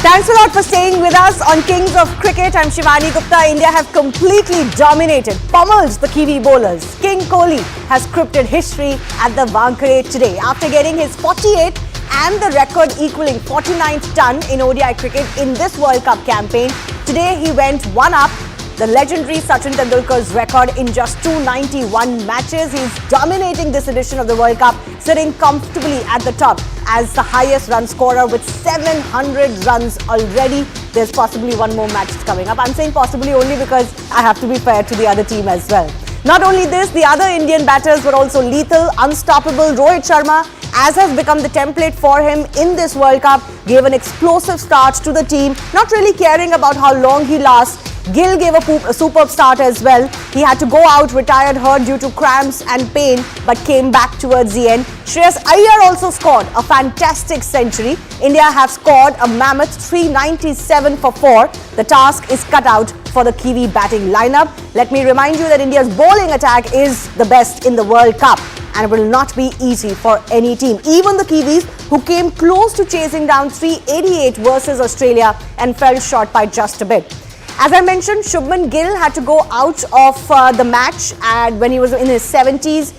Thanks a lot for staying with us on Kings of Cricket. I'm Shivani Gupta. India have completely dominated, pummeled the Kiwi bowlers. King Kohli has scripted history at the Wankhede today after getting his 48th and the record equaling 49th ton in ODI cricket in this World Cup campaign. Today he went one up the legendary Sachin Tendulkar's record in just 291 matches. He's dominating this edition of the World Cup, sitting comfortably at the top as the highest run scorer with 700 runs already. There's possibly one more match coming up. I'm saying possibly only because I have to be fair to the other team as well. Not only this, the other Indian batters were also lethal, unstoppable. Rohit Sharma, as has become the template for him in this World Cup, gave an explosive start to the team, not really caring about how long he lasts. Gill gave a superb start as well. He had to go out retired hurt due to cramps and pain, but came back towards the end. Shreyas Iyer also scored a fantastic century. India have scored a mammoth 397 for 4. The task is cut out for the Kiwi batting lineup. Let me remind you that India's bowling attack is the best in the World Cup and it will not be easy for any team. Even the Kiwis, who came close to chasing down 388 versus Australia and fell short by just a bit. As I mentioned, Shubman Gill had to go out of the match and when he was in his 70s.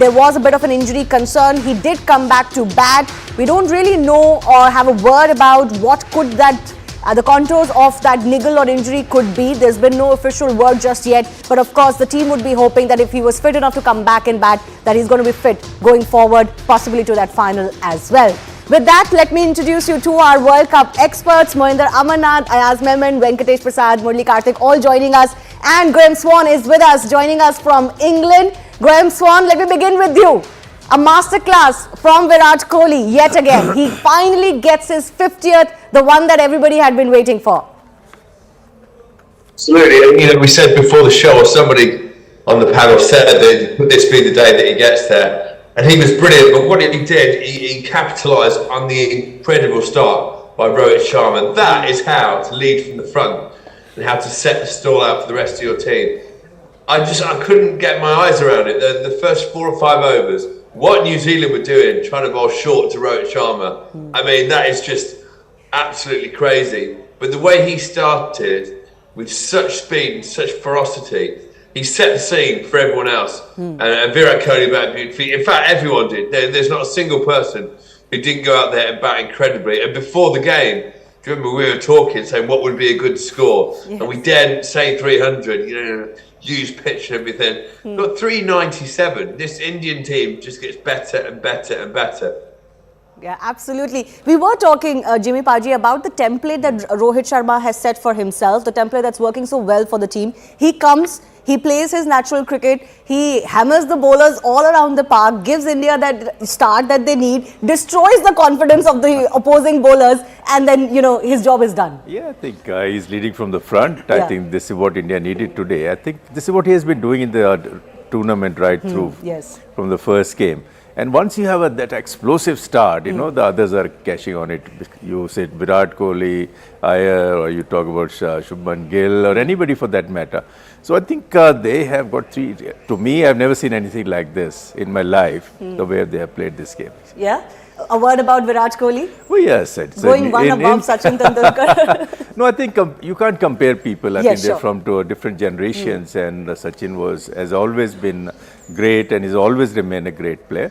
There was a bit of an injury concern. He did come back to bat. We don't really know or have a word about what could the contours of that niggle or injury could be. There's been no official word just yet. But of course, the team would be hoping that if he was fit enough to come back and bat, that he's going to be fit going forward, possibly to that final as well. With that, let me introduce you to our World Cup experts, Mohinder Amarnath, Ayaz Memon, Venkatesh Prasad, Murli Karthik, all joining us. And Graham Swan is with us, joining us from England. Graham Swan, let me begin with you. A masterclass from Virat Kohli yet again. He finally gets his 50th, the one that everybody had been waiting for. Absolutely. You know, we said before the show, or somebody on the panel said that would this be the day that he gets there? And he was brilliant, but what he did, he capitalised on the incredible start by Rohit Sharma. That is how to lead from the front and how to set the stall out for the rest of your team. I couldn't get my eyes around it. The first 4 or 5 overs, what New Zealand were doing, trying to bowl short to Rohit Sharma, I mean, that is just absolutely crazy. But the way he started with such speed and such ferocity, he set the scene for everyone else. And Virat Kohli batted beautifully. In fact, everyone did. There's not a single person who didn't go out there and bat incredibly. And before the game, do you remember we were talking, saying what would be a good score? Yes. And we daren't say 300, you know, use pitch and everything. Got 397. This Indian team just gets better and better and better. Yeah, absolutely. We were talking, Jimmy Paji, about the template that Rohit Sharma has set for himself, the template that's working so well for the team. He comes, he plays his natural cricket, he hammers the bowlers all around the park, gives India that start that they need, destroys the confidence of the opposing bowlers, and then, you know, his job is done. Yeah, I think he's leading from the front. I think this is what India needed today. I think this is what he has been doing in the tournament right through from the first game. And once you have that explosive start, you know, the others are catching on it. You said Virat Kohli, Iyer, or you talk about Shubman Gill, or anybody for that matter. So I think they have got 3. To me, I've never seen anything like this in my life, the way they have played this game. Yeah? A word about Virat Kohli? Oh, yes. It's going one above Sachin Tendulkar. No, I think you can't compare people. I think they're from different generations, and Sachin has always been great and he's always remained a great player.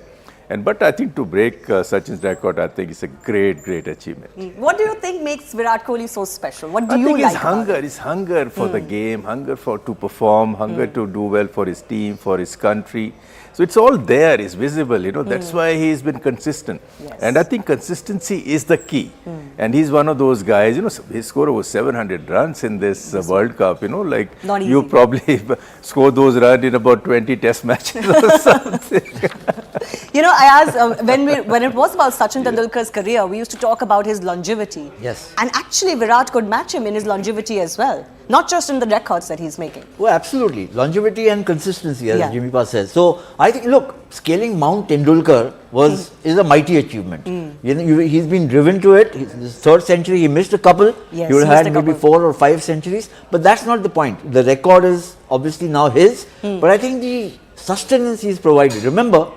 But I think to break Sachin's record, I think it's a great, great achievement. What do you think makes Virat Kohli so special? What do you like? I think it's hunger for the game, hunger to perform, hunger to do well for his team, for his country. So it's all there, it's visible, you know, that's why he's been consistent. Yes. And I think consistency is the key. And he's one of those guys, you know, his score was 700 runs in this World Cup, you know, like you probably score those runs in about 20 test matches or something. You know, I asked, when it was about Sachin Tendulkar's career, we used to talk about his longevity. Yes. And actually, Virat could match him in his longevity as well. Not just in the records that he's making. Well, absolutely. Longevity and consistency, as Jimmy Pa says. So, I think, look, scaling Mount Tendulkar is a mighty achievement. You know, he's been driven to it. His 3rd century, he missed a couple. Yes, he would have had maybe 4 or 5 centuries. But that's not the point. The record is obviously now his. But I think the sustenance he's provided. Remember,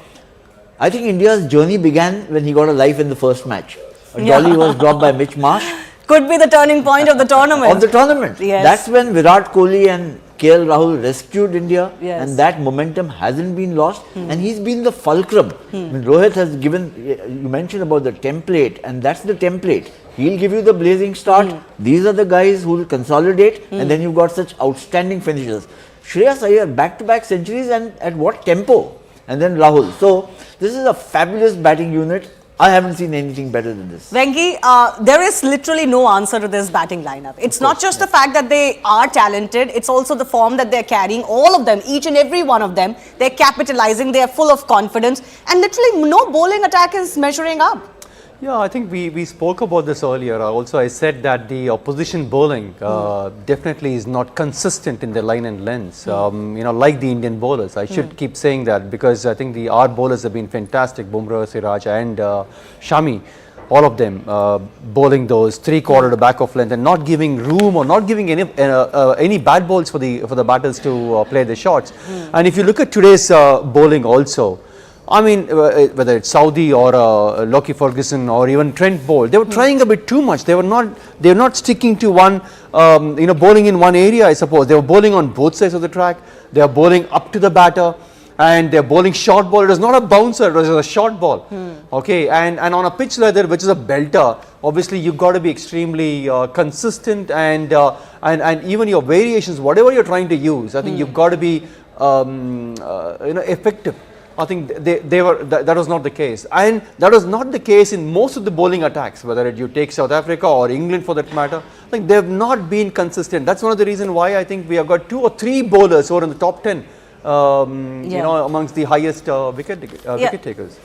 I think India's journey began when he got a life in the first match. Dolly was dropped by Mitch Marsh. Could be the turning point of the tournament. Of the tournament. Yes. That's when Virat Kohli and KL Rahul rescued India, Yes. and that momentum hasn't been lost, and he's been the fulcrum. I mean, Rohit has given, you mentioned about the template, and that's the template. He'll give you the blazing start. These are the guys who will consolidate, and then you've got such outstanding finishers. Shreyas Iyer, back-to-back centuries, and at what tempo? And then Rahul. So, this is a fabulous batting unit. I haven't seen anything better than this. Venki, there is literally no answer to this batting lineup. It's not just the fact that they are talented, it's also the form that they're carrying. All of them, each and every one of them, they're capitalizing, they're full of confidence, and literally no bowling attack is measuring up. Yeah, I think we spoke about this earlier. Also, I said that the opposition bowling definitely is not consistent in their line and lengths. Like the Indian bowlers. I should keep saying that because I think our bowlers have been fantastic. Bumrah, Siraj, and Shami, all of them bowling those 3/4 to back of length and not giving room or not giving any bad balls for the batters to play the shots. And if you look at today's bowling also. I mean, whether it's Saudi or Lockie Ferguson or even Trent Bolt, they were trying a bit too much. They were not sticking to one, bowling in one area, I suppose. They were bowling on both sides of the track. They are bowling up to the batter, and they're bowling short ball. It was not a bouncer; it was a short ball. Okay, and on a pitch like that, which is a belter, obviously you've got to be extremely consistent and even your variations, whatever you're trying to use, I think you've got to be effective. I think that was not the case, and that was not the case in most of the bowling attacks. Whether you take South Africa or England for that matter, I think they have not been consistent. That's one of the reasons why I think we have got 2 or 3 bowlers who are in the top 10. Amongst the highest wicket takers.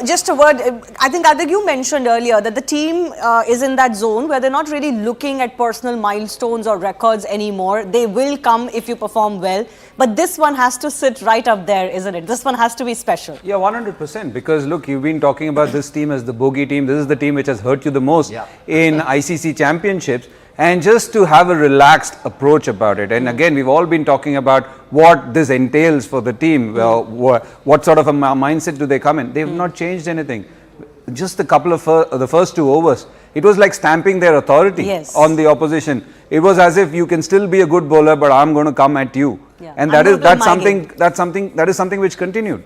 Just a word, I think you mentioned earlier that the team is in that zone where they're not really looking at personal milestones or records anymore. They will come if you perform well, but this one has to sit right up there, isn't it? This one has to be special. Yeah, 100%, because look, you've been talking about this team as the bogey team. This is the team which has hurt you the most in ICC championships. And just to have a relaxed approach about it. And again, we've all been talking about what this entails for the team. What sort of a mindset do they come in? They've not changed anything. Just a couple of the first 2 overs, it was like stamping their authority on the opposition. It was as if you can still be a good bowler, but I'm going to come at you. Yeah. And that is something which continued.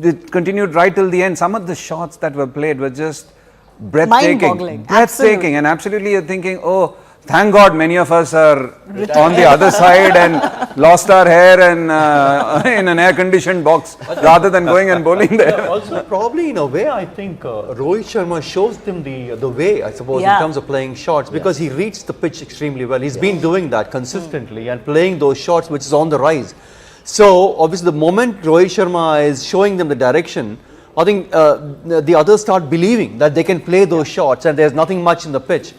It continued right till the end. Some of the shots that were played were just breathtaking. Breathtaking. And absolutely you're thinking, oh, thank God many of us are on the other side and lost our hair and in an air-conditioned box rather than going and bowling there. Yeah, also, probably in a way, I think Rohit Sharma shows them the way, I suppose, in terms of playing shots, because he reads the pitch extremely well. He's been doing that consistently and playing those shots which is on the rise. So, obviously, the moment Rohit Sharma is showing them the direction, I think the others start believing that they can play those shots and there's nothing much in the pitch.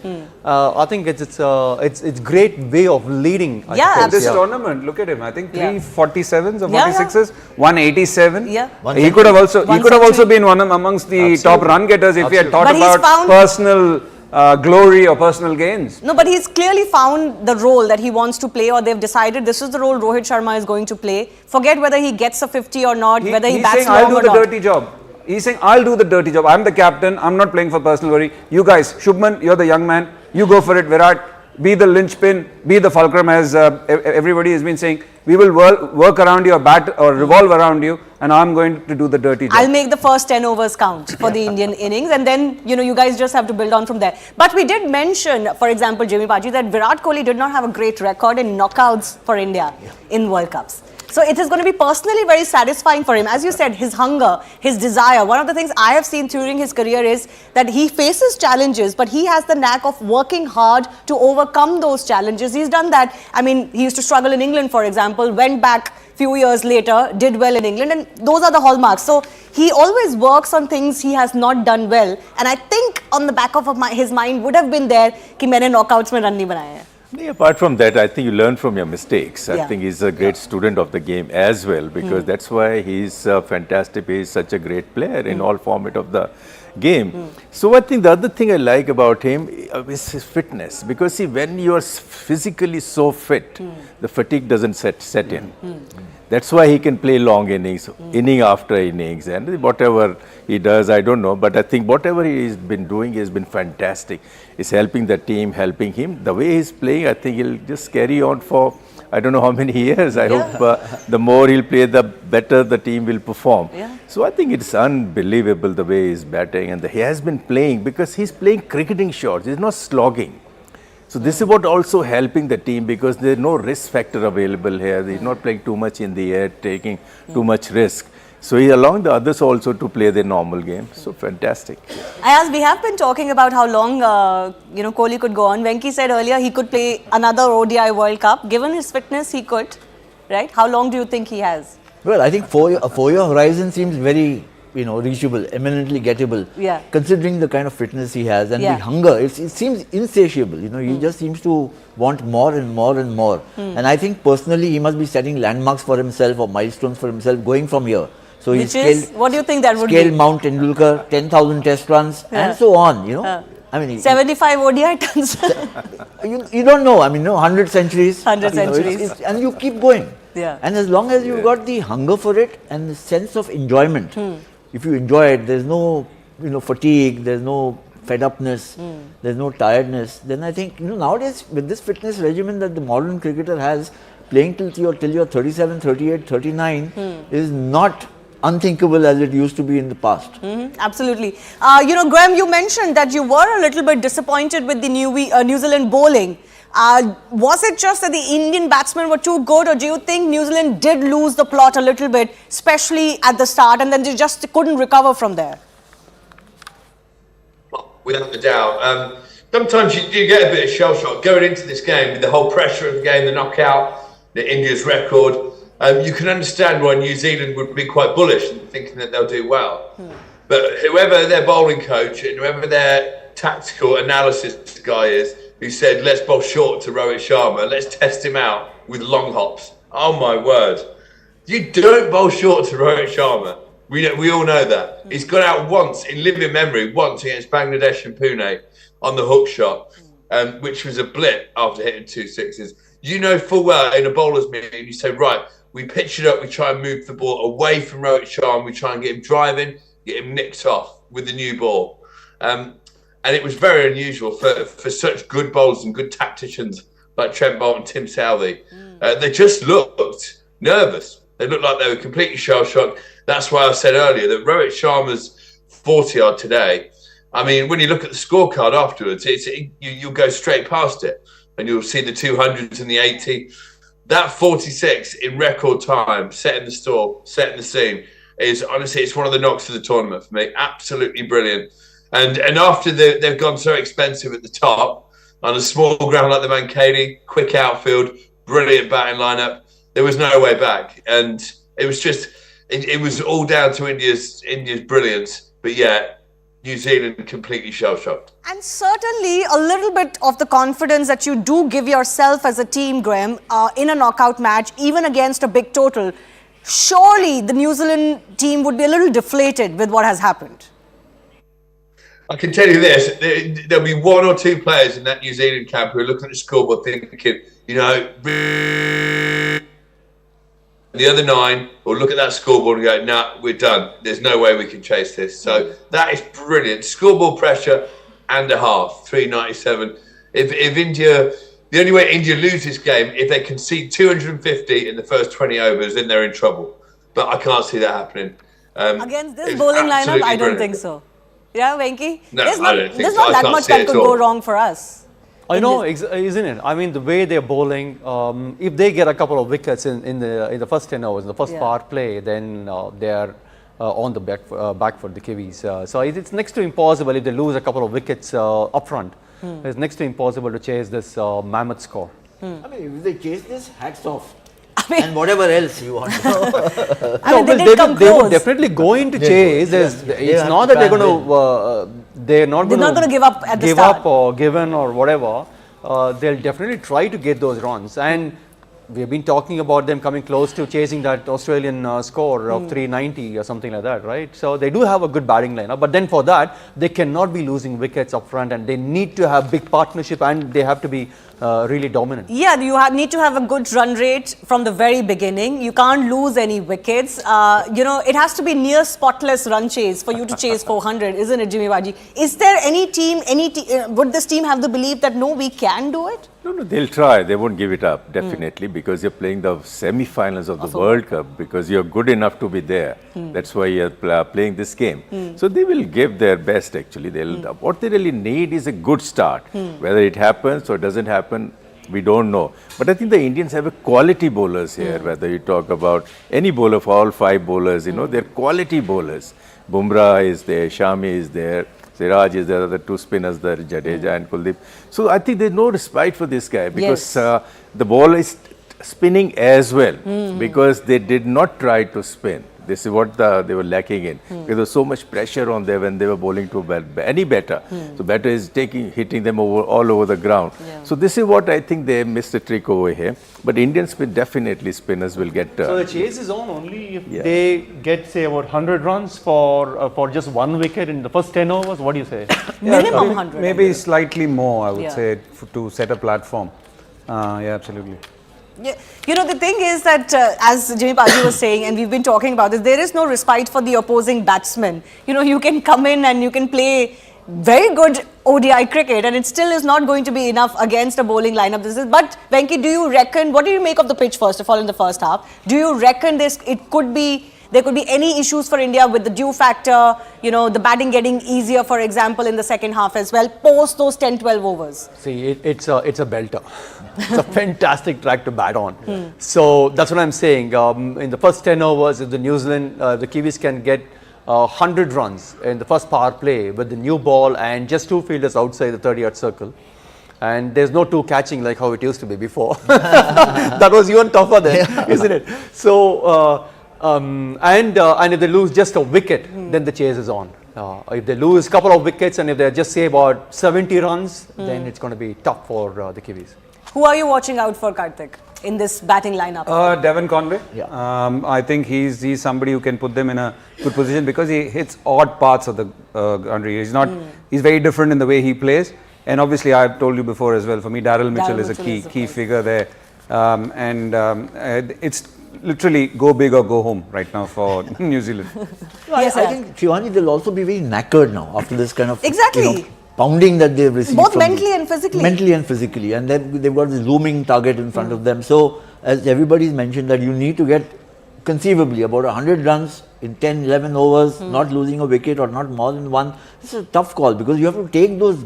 I think it's great way of leading. This tournament, look at him. I think 347s or 46s, 187. Yeah. He could have also been one amongst the top run getters if he had thought about personal glory or personal gains. No, but he's clearly found the role that he wants to play, or they've decided this is the role Rohit Sharma is going to play. Forget whether he gets a 50 or not, whether he bats long or not. I'll do the dirty job. He's saying, I'll do the dirty job. I'm the captain. I'm not playing for personal glory. You guys, Shubman, you're the young man. You go for it, Virat. Be the linchpin. Be the fulcrum, as everybody has been saying. We will work around your bat or revolve around you, and I'm going to do the dirty job. I'll make the first 10 overs count for the Indian innings, and then, you guys just have to build on from there. But we did mention, for example, Jimmy Paji, that Virat Kohli did not have a great record in knockouts for India in World Cups. So it is going to be personally very satisfying for him. As you said, his hunger, his desire. One of the things I have seen during his career is that he faces challenges, but he has the knack of working hard to overcome those challenges. He's done that. I mean, he used to struggle in England, for example, went back few years later, did well in England, and those are the hallmarks. So he always works on things he has not done well, and I think on the back of his mind would have been there कि मैंने knockouts में run नहीं बनाए हैं. Apart from that, I think you learn from your mistakes. I think he's a great student of the game as well, because that's why he's fantastic. He's such a great player in all format of the game. So I think the other thing I like about him is his fitness, because see, when you are physically so fit, the fatigue doesn't set in. That's why he can play long innings, inning after innings, and whatever he does, I don't know. But I think whatever he's been doing has been fantastic. It's helping the team, helping him. The way he's playing, I think he'll just carry on for I don't know how many years. I hope the more he'll play, the better the team will perform. Yeah. So I think it's unbelievable the way he's batting, and he has been playing because he's playing cricketing shots. He's not slogging. So this is what also helping the team because there's no risk factor available here. He's not playing too much in the air, taking too much risk. So he's allowing the others also to play their normal game. So fantastic. Ayaz, we have been talking about how long Kohli could go on. Venki said earlier he could play another ODI World Cup. Given his fitness, he could, right? How long do you think he has? Well, I think a 4-year horizon seems very reachable, eminently gettable. Yeah. Considering the kind of fitness he has and the hunger, it seems insatiable. He just seems to want more and more and more. And I think personally he must be setting landmarks for himself or milestones for himself going from here. So Which is, what do you think that would scale be? Mount Tendulkar, 10,000 test runs and so on, I mean, 75 ODI tons. you don't know. I mean, 100 centuries. 100 centuries. And you keep going. Yeah. And as long as you've got the hunger for it and the sense of enjoyment, if you enjoy it, there's no fatigue, there's no fed upness, there's no tiredness, then I think nowadays with this fitness regimen that the modern cricketer has, playing till you're 37, 38, 39 is not unthinkable as it used to be in the past. Absolutely. Graham, you mentioned that you were a little bit disappointed with the New Zealand bowling. Was it just that the Indian batsmen were too good, or do you think New Zealand did lose the plot a little bit, especially at the start, and then they just couldn't recover from there? Without a doubt. Sometimes you do get a bit of shell shock going into this game with the whole pressure of the game, the knockout, the India's record. You can understand why New Zealand would be quite bullish and thinking that they'll do well. But whoever their bowling coach and whoever their tactical analysis guy is, who said, let's bowl short to Rohit Sharma, let's test him out with long hops. Oh my word. You don't bowl short to Rohit Sharma. We all know that. He's got out once, in living memory, once against Bangladesh and Pune on the hook shot, which was a blip after hitting 2 sixes. You know full well in a bowler's meeting, you say, right, we pitch it up, we try and move the ball away from Rohit Sharma, we try and get him driving, get him nicked off with the new ball. And it was very unusual for such good bowlers and good tacticians like Trent Boult and Tim Southey. They just looked nervous. They looked like they were completely shell-shocked. That's why I said earlier that Rohit Sharma's 40-odd today, I mean, when you look at the scorecard afterwards, you'll go straight past it and you'll see the 200s and the 80. That 46 in record time, setting the stall, setting the scene, is honestly, it's one of the knocks of the tournament for me. Absolutely brilliant. And after they've gone so expensive at the top, on a small ground like the Mankadi, quick outfield, brilliant batting lineup, there was no way back. And it was just, it was all down to India's brilliance. But yeah, New Zealand completely shell-shocked. And certainly a little bit of the confidence that you do give yourself as a team, Graham, in a knockout match, even against a big total. Surely the New Zealand team would be a little deflated with what has happened. I can tell you this, there'll be one or two players in that New Zealand camp who are looking at the scoreboard thinking, the other 9 will look at that scoreboard and go, nah, we're done. There's no way we can chase this. So that is brilliant. Scoreboard pressure and a half, 397. If India, the only way India lose this game, if they concede 250 in the first 20 overs, then they're in trouble. But I can't see that happening. Against this bowling lineup, I don't think so. Yeah, Venki? No, there's I don't think there's so. not I that can't much see that it could at all. go wrong for us. I know, isn't it? I mean, the way they're bowling, if they get a couple of wickets in the first 10 overs, in the first power play, then they are on the back for the Kiwis. So it's next to impossible if they lose a couple of wickets up front. It's next to impossible to chase this mammoth score. I mean, if they chase this, hats off. And whatever else you want. They were definitely going to chase. It's not that they're going to. They're not going to give up at the start. Give up or given or whatever. They'll definitely try to get those runs. And we have been talking about them coming close to chasing that Australian score of 390 or something like that, right? So they do have a good batting lineup, but then for that, they cannot be losing wickets up front, and they need to have big partnership, and they have to be really dominant. Yeah, you need to have a good run rate from the very beginning. You can't lose any wickets. It has to be near spotless run chase for you to chase 400, isn't it, Jimmy Baji? Is there any team, would this team have the belief that no, we can do it? No, they'll try. They won't give it up, definitely, because you're playing the semi-finals of the World Cup, because you're good enough to be there. That's why you're playing this game. So they will give their best, actually. What they really need is a good start. Whether it happens or doesn't happen, we don't know. But I think the Indians have a quality bowlers here, whether you talk about any bowler, for all 5 bowlers, they're quality bowlers. Bumrah is there, Shami is there, Siraj is there, the 2 spinners there, Jadeja and Kuldeep. So I think there's no respite for this guy, because the ball is spinning as well, because they did not try to spin. This is what they were lacking in. There was so much pressure on them when they were bowling to any batter. So batter is hitting them all over the ground. So this is what I think they missed a trick over here. But Indian definitely spinners will get. So the chase is on only if they get, say, about 100 runs for just 1 wicket in the first 10 overs. What do you say? Minimum 100. Maybe slightly more, I would say, to set a platform. Yeah, absolutely. Yeah. The thing is that, as Jimmy Baji was saying, and we've been talking about this, there is no respite for the opposing batsman. You can come in and you can play very good ODI cricket, and it still is not going to be enough against a bowling lineup. But Venki, do you reckon, what do you make of the pitch first of all in the first half? Do you reckon there could be any issues for India with the dew factor, the batting getting easier, for example, in the second half as well, post those 10-12 overs? See, it's a belter. It's a fantastic track to bat on. So that's what I'm saying. In the first 10 overs, if the New Zealand, the Kiwis can get 100 runs in the first power play with the new ball and just 2 fielders outside the 30-yard circle, and there's no 2 catching like how it used to be before. That was even tougher then, isn't it? So, and if they lose just a wicket, then the chase is on. If they lose a couple of wickets and if they just say about 70 runs, then it's going to be tough for the Kiwis. Who are you watching out for, Karthik, in this batting lineup? Devon Conway. I think he's somebody who can put them in a good position, because he hits odd parts of the country. He's very different in the way he plays. And obviously, I've told you before as well, for me, Daryl Mitchell is a key figure there. It's literally go big or go home right now for New Zealand. I think, Shivani, they'll also be very knackered now after this kind of pounding that they've received. Both mentally and physically. Mentally and physically. And then they've got this looming target in front of them. So, as everybody's mentioned, that you need to get conceivably about 100 runs in 10, 11 overs, not losing a wicket or not more than 1. This is a tough call, because you have to take those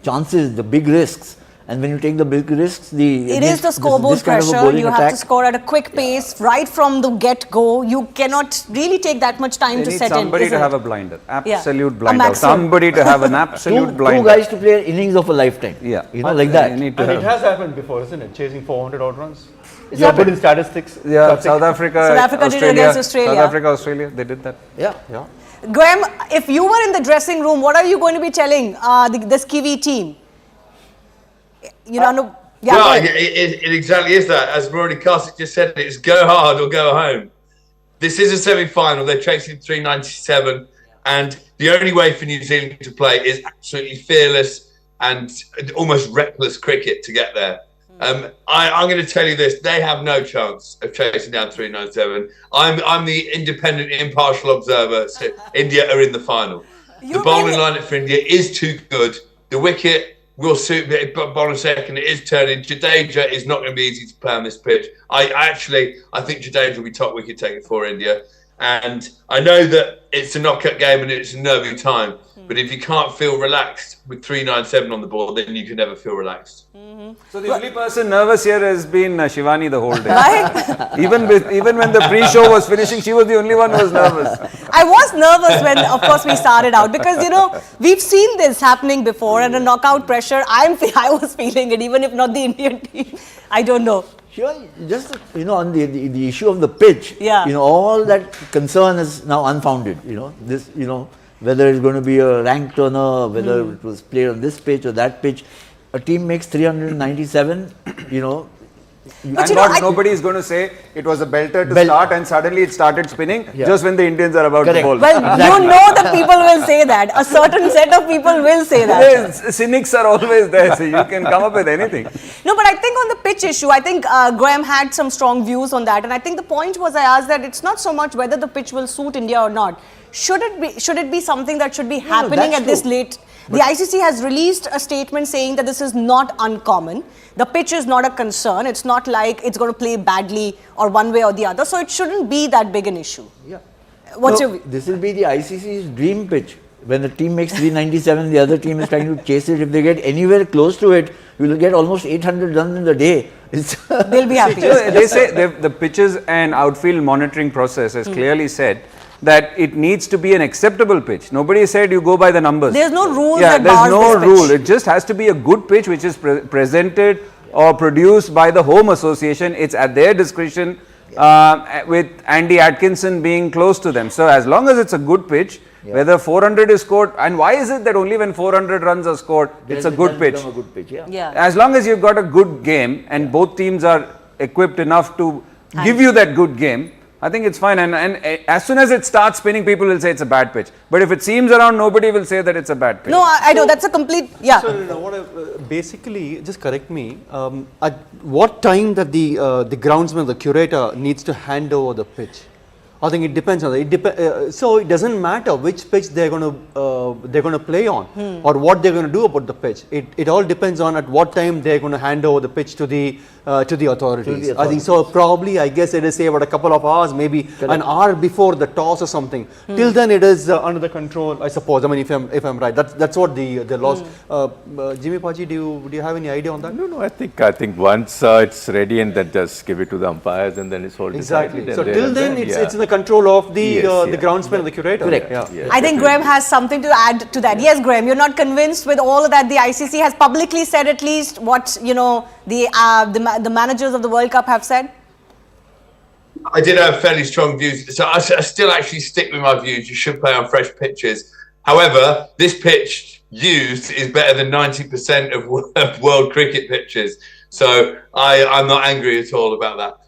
chances, the big risks. And when you take the big risks, it is the scoreboard pressure. You have to score at a quick pace right from the get-go. You cannot really take that much time to set in. Somebody to have a blinder, absolute blinder. Somebody to have an absolute blinder. 2 guys to play an innings of a lifetime. Yeah, like that. And it has happened before, isn't it? Chasing 400 odd runs. You're good in statistics. Yeah, South Africa did it against Australia. South Africa, Australia, they did that. Yeah. Graham, if you were in the dressing room, what are you going to be telling this Kiwi team? It exactly is that. As Rory Karthik just said, it's go hard or go home. This is a semi-final. They're chasing 397, and the only way for New Zealand to play is absolutely fearless and almost reckless cricket to get there. I'm going to tell you this: they have no chance of chasing down 397. I'm the independent, impartial observer. So India are in the final. The bowling lineup for India is too good. The wicket will suit bowling second. It is turning. Jadeja is not going to be easy to play on this pitch. I think Jadeja will be top wicket taker for India. And I know that it's a knockout game and it's a nervy time. But if you can't feel relaxed with 397 on the board, then you can never feel relaxed. So the only person nervous here has been Shivani the whole day. Right? even when the pre-show was finishing, she was the only one who was nervous. I was nervous when, of course, we started out, because we've seen this happening before, and a knockout pressure. I was feeling it, even if not the Indian team. I don't know. Sure, just on the issue of the pitch, all that concern is now unfounded. Whether it's going to be a rank turner, whether it was played on this pitch or that pitch, a team makes 397. But you know, nobody is going to say it was a belter to start and suddenly it started spinning just when the Indians are about to bowl. Well, you know that people will say that. A certain set of people will say that. Yes, cynics are always there, so you can come up with anything. No, but I think on the pitch issue, I think Graham had some strong views on that, and I think the point was I asked that it's not so much whether the pitch will suit India or not. Should it be something that should be happening at this late? The ICC has released a statement saying that this is not uncommon. The pitch is not a concern. It's not like it's going to play badly or one way or the other. So it shouldn't be that big an issue. Yeah. What's your view? This will be the ICC's dream pitch. When the team makes 397, the other team is trying to chase it. If they get anywhere close to it, you will get almost 800 runs in the day. They'll be happy. They say the pitches and outfield monitoring process has clearly said that it needs to be an acceptable pitch. Nobody said you go by the numbers. There's no rule Yeah, that there's bars no this rule. pitch. It just has to be a good pitch which is presented or produced by the home association. It's at their discretion with Andy Atkinson being close to them. So as long as it's a good pitch, whether 400 is scored, and why is it that only when 400 runs are scored, it's a good pitch? A good pitch, Yeah. As long as you've got a good game and both teams are equipped enough to give you that good game, I think it's fine. And as soon as it starts spinning, people will say it's a bad pitch. But if it seems around, nobody will say that it's a bad pitch. No, I know that's a complete So, basically, just correct me. At what time that the groundsman, the curator, needs to hand over the pitch? I think it depends on that. So it doesn't matter which pitch they're going to play on or what they're going to do about the pitch. It all depends on at what time they're going to hand over the pitch to the authorities. I think so. Probably, I guess it is say about a couple of hours, maybe an hour before the toss or something. Till then, it is under the control. I suppose. I mean, if I'm right, that's what the laws. Jimmy Paji, do you have any idea on that? No. I think once it's ready and then just give it to the umpires and then it's all Exactly. decided. So till then, it's in the control of the groundsman and the curator. Correct. Yeah. I think Graham has something to add to that. Yes, Graham, you're not convinced with all of that. The ICC has publicly said at least what the managers of the World Cup have said. I did have fairly strong views, so I still actually stick with my views. You should play on fresh pitches. However, this pitch used is better than 90% of world cricket pitches. So I'm not angry at all about that.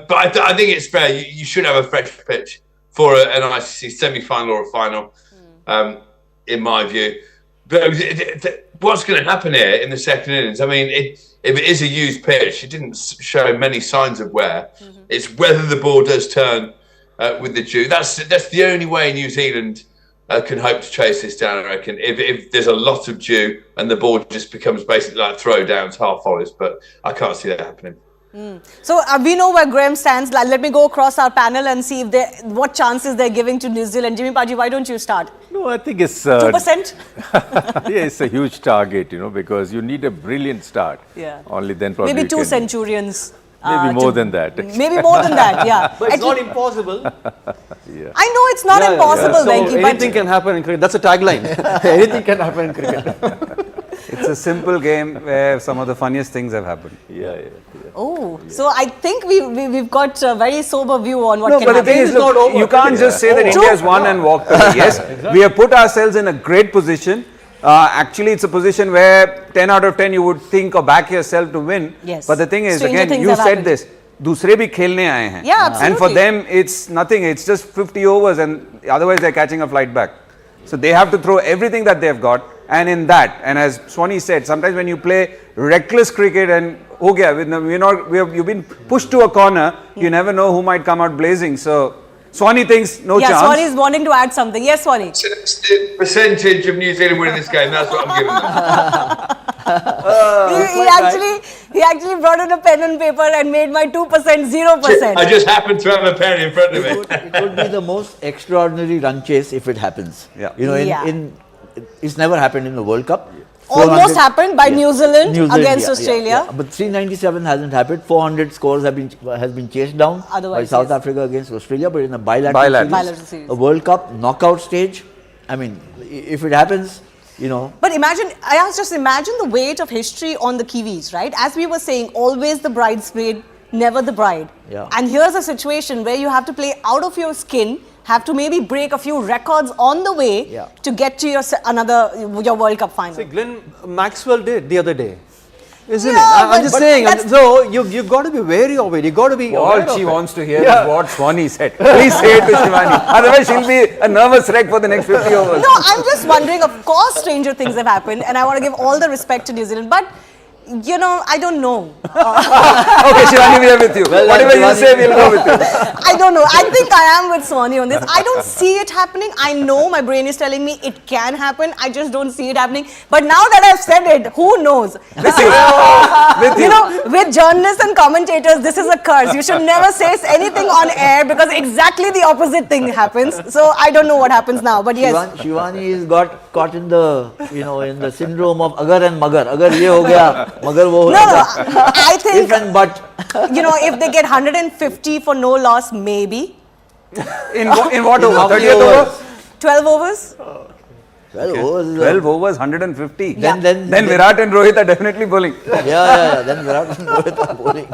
But I think it's fair. You should have a fresh pitch for an ICC semi-final or a final, in my view. But what's going to happen here in the second innings? I mean, if it is a used pitch, it didn't show many signs of wear. It's whether the ball does turn with the dew. That's the only way New Zealand can hope to chase this down, I reckon. If there's a lot of dew and the ball just becomes basically like throwdowns, half volleys, but I can't see that happening. So we know where Graham stands. Let me go across our panel and see what chances they're giving to New Zealand. Jimmy Paji, why don't you start? No, I think it's 2%? Yeah, it's a huge target, because you need a brilliant start. Yeah. Only then probably Maybe you two can- centurions. Maybe more than that. Maybe more than that, yeah. But it's not impossible. I know it's not impossible, So Venki, anything can happen in cricket. That's a tagline. Anything can happen in cricket. It's a simple game where some of the funniest things have happened. Yeah. Oh, so I think we've got a very sober view on what No, can but the happen. thing is, look, you can't just say that India has won and walked away. Yes, we have put ourselves in a great position. Actually, it's a position where 10 out of 10 you would think or back yourself to win. Yes. But the thing is, Stranger again, things you have said happened. this. दूसरे भी खेलने आए हैं. Yeah, absolutely. And for them, it's nothing. It's just 50 overs, and otherwise they're catching a flight back. So they have to throw everything that they've got. And in that, and as Swanee said, sometimes when you play reckless cricket and you've been pushed to a corner, you never know who might come out blazing. So Swanee thinks no chance. Yeah, Swanee is wanting to add something. Yes, Swanee. The percentage of New Zealand winning this game, that's what I'm giving them. He actually brought in a pen and paper and made my 2% 0%. I just happened to have a pen in front of me. It would be the most extraordinary run chase if it happens. Yeah. It's never happened in the World Cup. Almost happened by New Zealand against Australia. But 397 hasn't happened. 400 scores has been chased down Otherwise, by South yes. Africa against Australia, but in a bilateral series, a World Cup knockout stage. I mean, if it happens, But just imagine the weight of history on the Kiwis, right? As we were saying, always the bridesmaid, never the bride. Yeah. And here's a situation where you have to play out of your skin, have to maybe break a few records on the way to get to your World Cup final. See, Glenn Maxwell did the other day. Isn't Yeah, it? I'm but- just but saying. that's- So you've got to be wary of it. You've got to be. All aware of she it. wants to hear is what Swani said. Please say it to Shivani. Otherwise, she'll be a nervous wreck for the next 50 overs. No, I'm just wondering, of course, stranger things have happened, and I want to give all the respect to New Zealand, but, you know, I don't know. Okay, Shivani, we are with you. Well, Whatever you Shivani- say, we'll go with you. I don't know. I think I am with Swani on this. I don't see it happening. I know my brain is telling me it can happen. I just don't see it happening. But now that I've said it, who knows? With you. With You you. know, with journalists and commentators, this is a curse. You should never say anything on air because exactly the opposite thing happens. So I don't know what happens now. But yes. Shivani is got caught in the, you know, in the syndrome of agar and magar. Agar ye ho gaya, magar wo ho No, gaya. no. I think, If and but. you know, if they get 150 for no loss, maybe. In what In over? how many 30th over? overs? 12 overs? Well, overs is a- 12 overs, 150. Yeah. Then Virat and Rohit are definitely bowling. yeah. Then Virat and Rohit are bowling.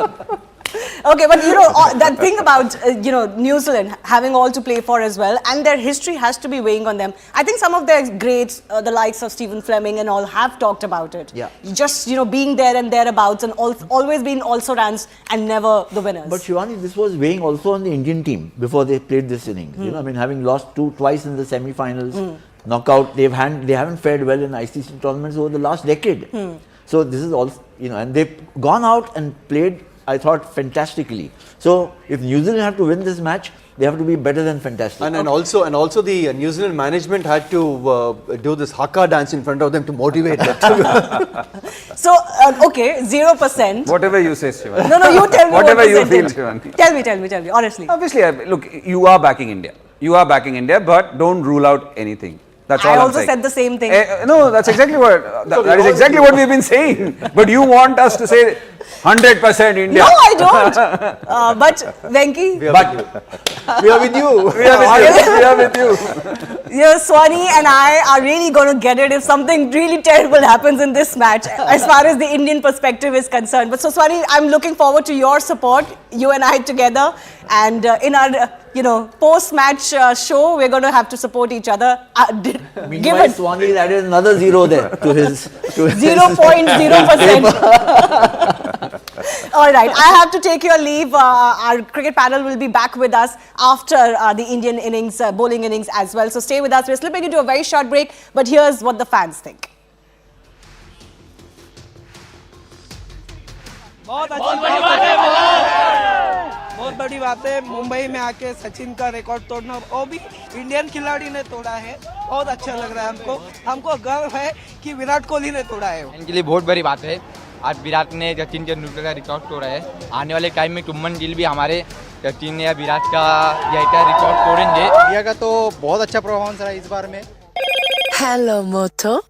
Okay, but you know, that thing about, you know, New Zealand having all to play for as well, and their history has to be weighing on them. I think some of their greats, the likes of Stephen Fleming and all, have talked about it. Yeah. Just, you know, being there and thereabouts and always being also runs and never the winners. But Shivani, this was weighing also on the Indian team before they played this innings. You know, I mean, having lost twice in the semi-finals, knockout, they haven't fared well in ICC tournaments over the last decade. So this is also, you know, and they've gone out and played, I thought, fantastically. So if New Zealand have to win this match, they have to be better than fantastic. And also the New Zealand management had to do this haka dance in front of them to motivate them. So, okay, 0%. Whatever you say, Shivani. No, you tell me Whatever what you feel, percentage. Shivani. Tell me, honestly. Obviously, look, you are backing India. You are backing India, but don't rule out anything. That's all I I'm also saying. said the same thing. No, that's exactly what that is exactly what we've been saying. But you want us to say 100% India. No, I don't. But Venki, But we are with you. We are with you. yeah, Swani and I are really going to get it if something really terrible happens in this match, as far as the Indian perspective is concerned. But so, Swani, I'm looking forward to your support, you and I together. And in our, you know, post-match show, we're going to have to support each other. Meanwhile, Given Swani added another zero there to his 0.0%. All right, I have to take your leave. Our cricket panel will be back with us after the Indian innings, bowling innings as well. So stay with us. We're slipping into a very short break, but here's what the fans think. बहुत बड़ी बात है मुंबई में आके सचिन का record तोड़ना, वो भी इंडियन खिलाड़ी ने तोड़ा है। बहुत अच्छा लग रहा है हमको गर्व है कि विराट कोहली ने तोड़ा है। इनके लिए बहुत बड़ी बात है। आज विराट ने सचिन तेंदुलकर का रिकॉर्ड तोड़ा है। आने वाले टाइम में शुभमन गिल भी हमारे सचिन या विराट का यही रिकॉर्ड तोड़ेंगे। इंडिया का तो बहुत अच्छा परफॉर्मेंस रहा इस बार में। Hello, Moto.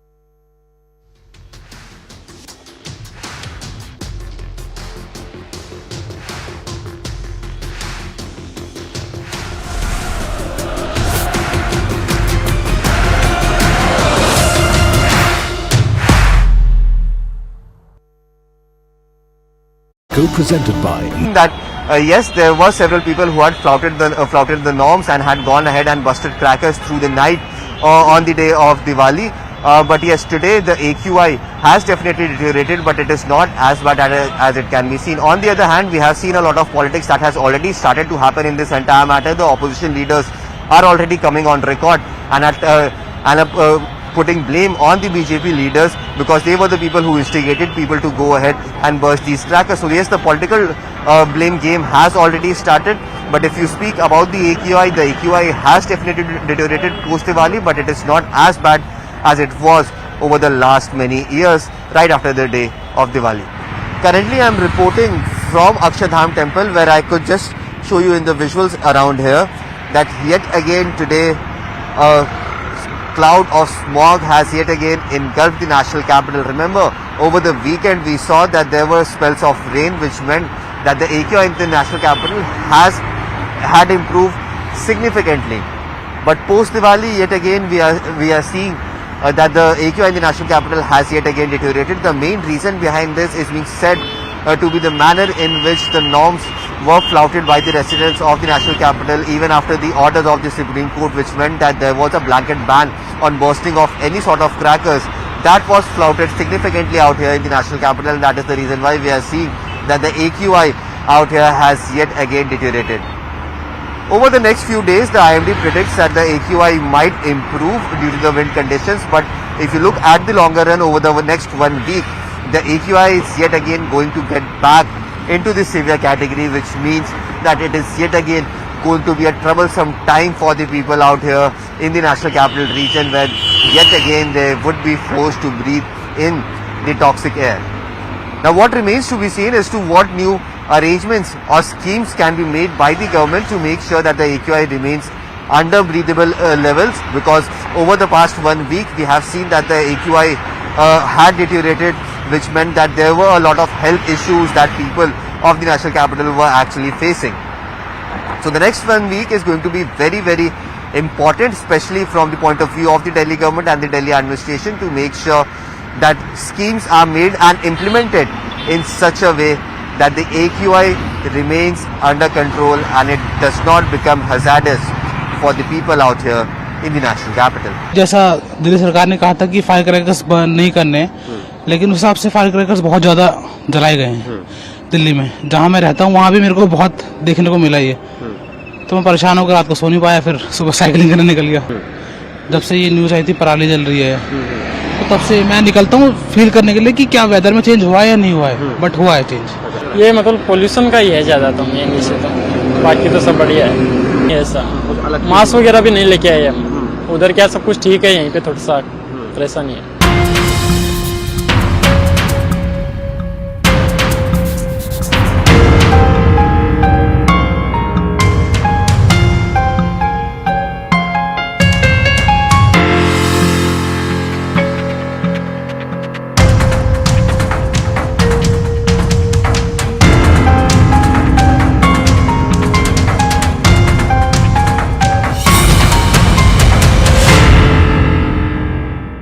Co-presented by that yes, there were several people who had flouted the norms and had gone ahead and busted crackers through the night on the day of Diwali. But yes, today the AQI has definitely deteriorated, but it is not as bad as it can be seen. On the other hand, we have seen a lot of politics that has already started to happen in this entire matter. The opposition leaders are already coming on record and putting blame on the BJP leaders because they were the people who instigated people to go ahead and burst these crackers. So yes, the political blame game has already started. But if you speak about the AQI has definitely deteriorated post-Diwali, but it is not as bad as it was over the last many years, right after the day of Diwali. Currently, I am reporting from Akshardham Temple, where I could just show you in the visuals around here that yet again today cloud of smog has yet again engulfed the national capital. Remember, over the weekend we saw that there were spells of rain, which meant that the AQI in the national capital had improved significantly. But post Diwali, yet again we are seeing that the AQI in the national capital has yet again deteriorated. The main reason behind this is being said to be the manner in which the norms were flouted by the residents of the national capital even after the orders of the Supreme Court, which meant that there was a blanket ban on bursting of any sort of crackers that was flouted significantly out here in the national capital. That is the reason why we are seeing that the AQI out here has yet again deteriorated. Over the next few days, the IMD predicts that the AQI might improve due to the wind conditions, but if you look at the longer run over the next 1 week, the AQI is yet again going to get back into the severe category, which means that it is yet again going to be a troublesome time for the people out here in the national capital region, where yet again they would be forced to breathe in the toxic air. Now what remains to be seen as to what new arrangements or schemes can be made by the government to make sure that the AQI remains under breathable levels, because over the past 1 week we have seen that the AQI had deteriorated, which meant that there were a lot of health issues that people of the national capital were actually facing. So the next 1 week is going to be very, very important, especially from the point of view of the Delhi government and the Delhi administration, to make sure that schemes are made and implemented in such a way that the AQI remains under control and it does not become hazardous for the people out here in the national capital. जैसा दिल्ली सरकार ने कहा था कि fire crackers burn नहीं करने, लेकिन उस हिसाब से फायर क्रैकर्स बहुत ज़्यादा जलाए गए हैं दिल्ली में। जहाँ मैं रहता हूँ वहाँ भी मेरे को बहुत देखने को मिला ये, तो मैं परेशान होकर रात को सो नहीं पाया, फिर सुबह साइकिलिंग करने निकल गया। जब से ये न्यूज़ आई थी पराली जल रही है, तो तब से मैं निकलता हूँ फील करने के लिए कि क्या वेदर में चेंज हुआ है या नहीं हुआ है, बट हुआ है चेंज। ये मतलब पोल्यूशन का ही है ज़्यादा, तो मेन से तो बाकी तो सब बढ़िया है। ऐसा मास्क वगैरह भी नहीं लेके आए हम, उधर क्या सब कुछ ठीक है, यहीं पे थोड़ा सा परेशानी है।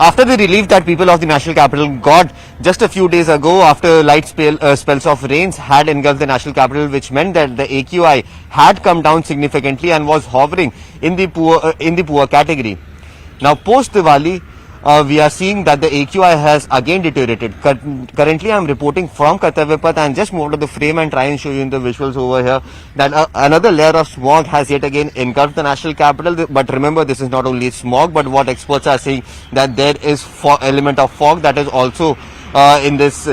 After the relief that people of the national capital got just a few days ago, after light spells of rains had engulfed the national capital, which meant that the AQI had come down significantly and was hovering in the poor category. Now post Diwali, we are seeing that the AQI has again deteriorated. Currently I am reporting from Kartavya and just move to the frame and try and show you in the visuals over here that another layer of smog has yet again engulfed the national capital. But remember, this is not only smog, but what experts are saying that there is element of fog that is also in these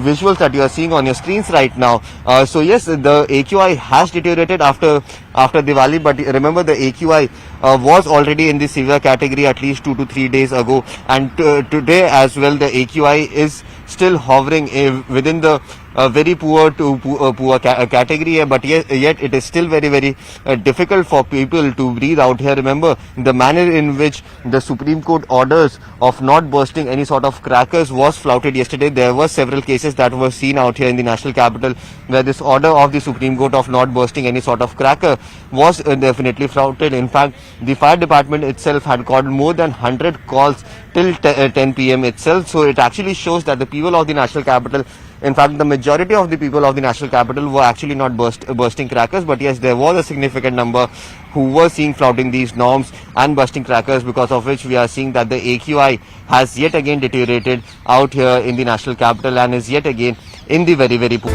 visuals that you are seeing on your screens right now. So yes, the AQI has deteriorated after Diwali, but remember the AQI was already in the severe category at least 2 to 3 days ago, and today as well the AQI is still hovering within the very poor to poor category, but yet it is still very, very difficult for people to breathe out here. Remember the manner in which the Supreme Court orders of not bursting any sort of crackers was flouted yesterday. There were several cases that were seen out here in the national capital where this order of the Supreme Court of not bursting any sort of cracker was definitely flouted. In fact, the fire department itself had got more than 100 calls till 10 p.m. itself. So it actually shows that the people of the national capital, in fact, the majority of the people of the national capital were actually not bursting crackers, but yes, there was a significant number who were seen flouting these norms and bursting crackers, because of which we are seeing that the AQI has yet again deteriorated out here in the national capital and is yet again in the very, very poor.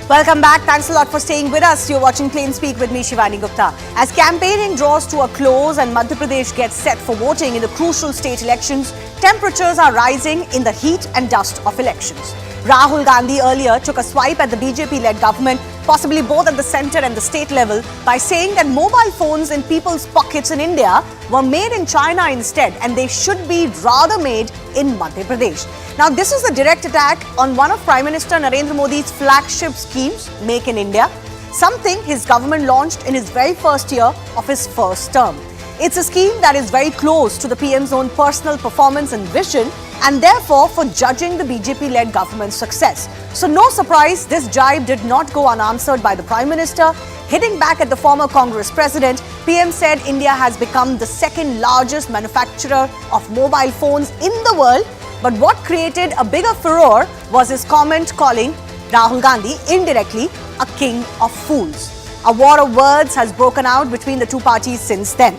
Welcome back. Thanks a lot for staying with us. You're watching Plain Speak with me, Shivani Gupta. As campaigning draws to a close and Madhya Pradesh gets set for voting in the crucial state elections, temperatures are rising in the heat and dust of elections. Rahul Gandhi earlier took a swipe at the BJP-led government, possibly both at the centre and the state level, by saying that mobile phones in people's pockets in India were made in China instead, and they should be rather made in Madhya Pradesh. Now, this is a direct attack on one of Prime Minister Narendra Modi's flagship schemes, Make in India, something his government launched in his very first year of his first term. It's a scheme that is very close to the PM's own personal performance and vision, and therefore for judging the BJP-led government's success. So no surprise, this jibe did not go unanswered by the Prime Minister. Hitting back at the former Congress president, PM said India has become the second largest manufacturer of mobile phones in the world. But what created a bigger furore was his comment calling Rahul Gandhi indirectly a king of fools. A war of words has broken out between the two parties since then.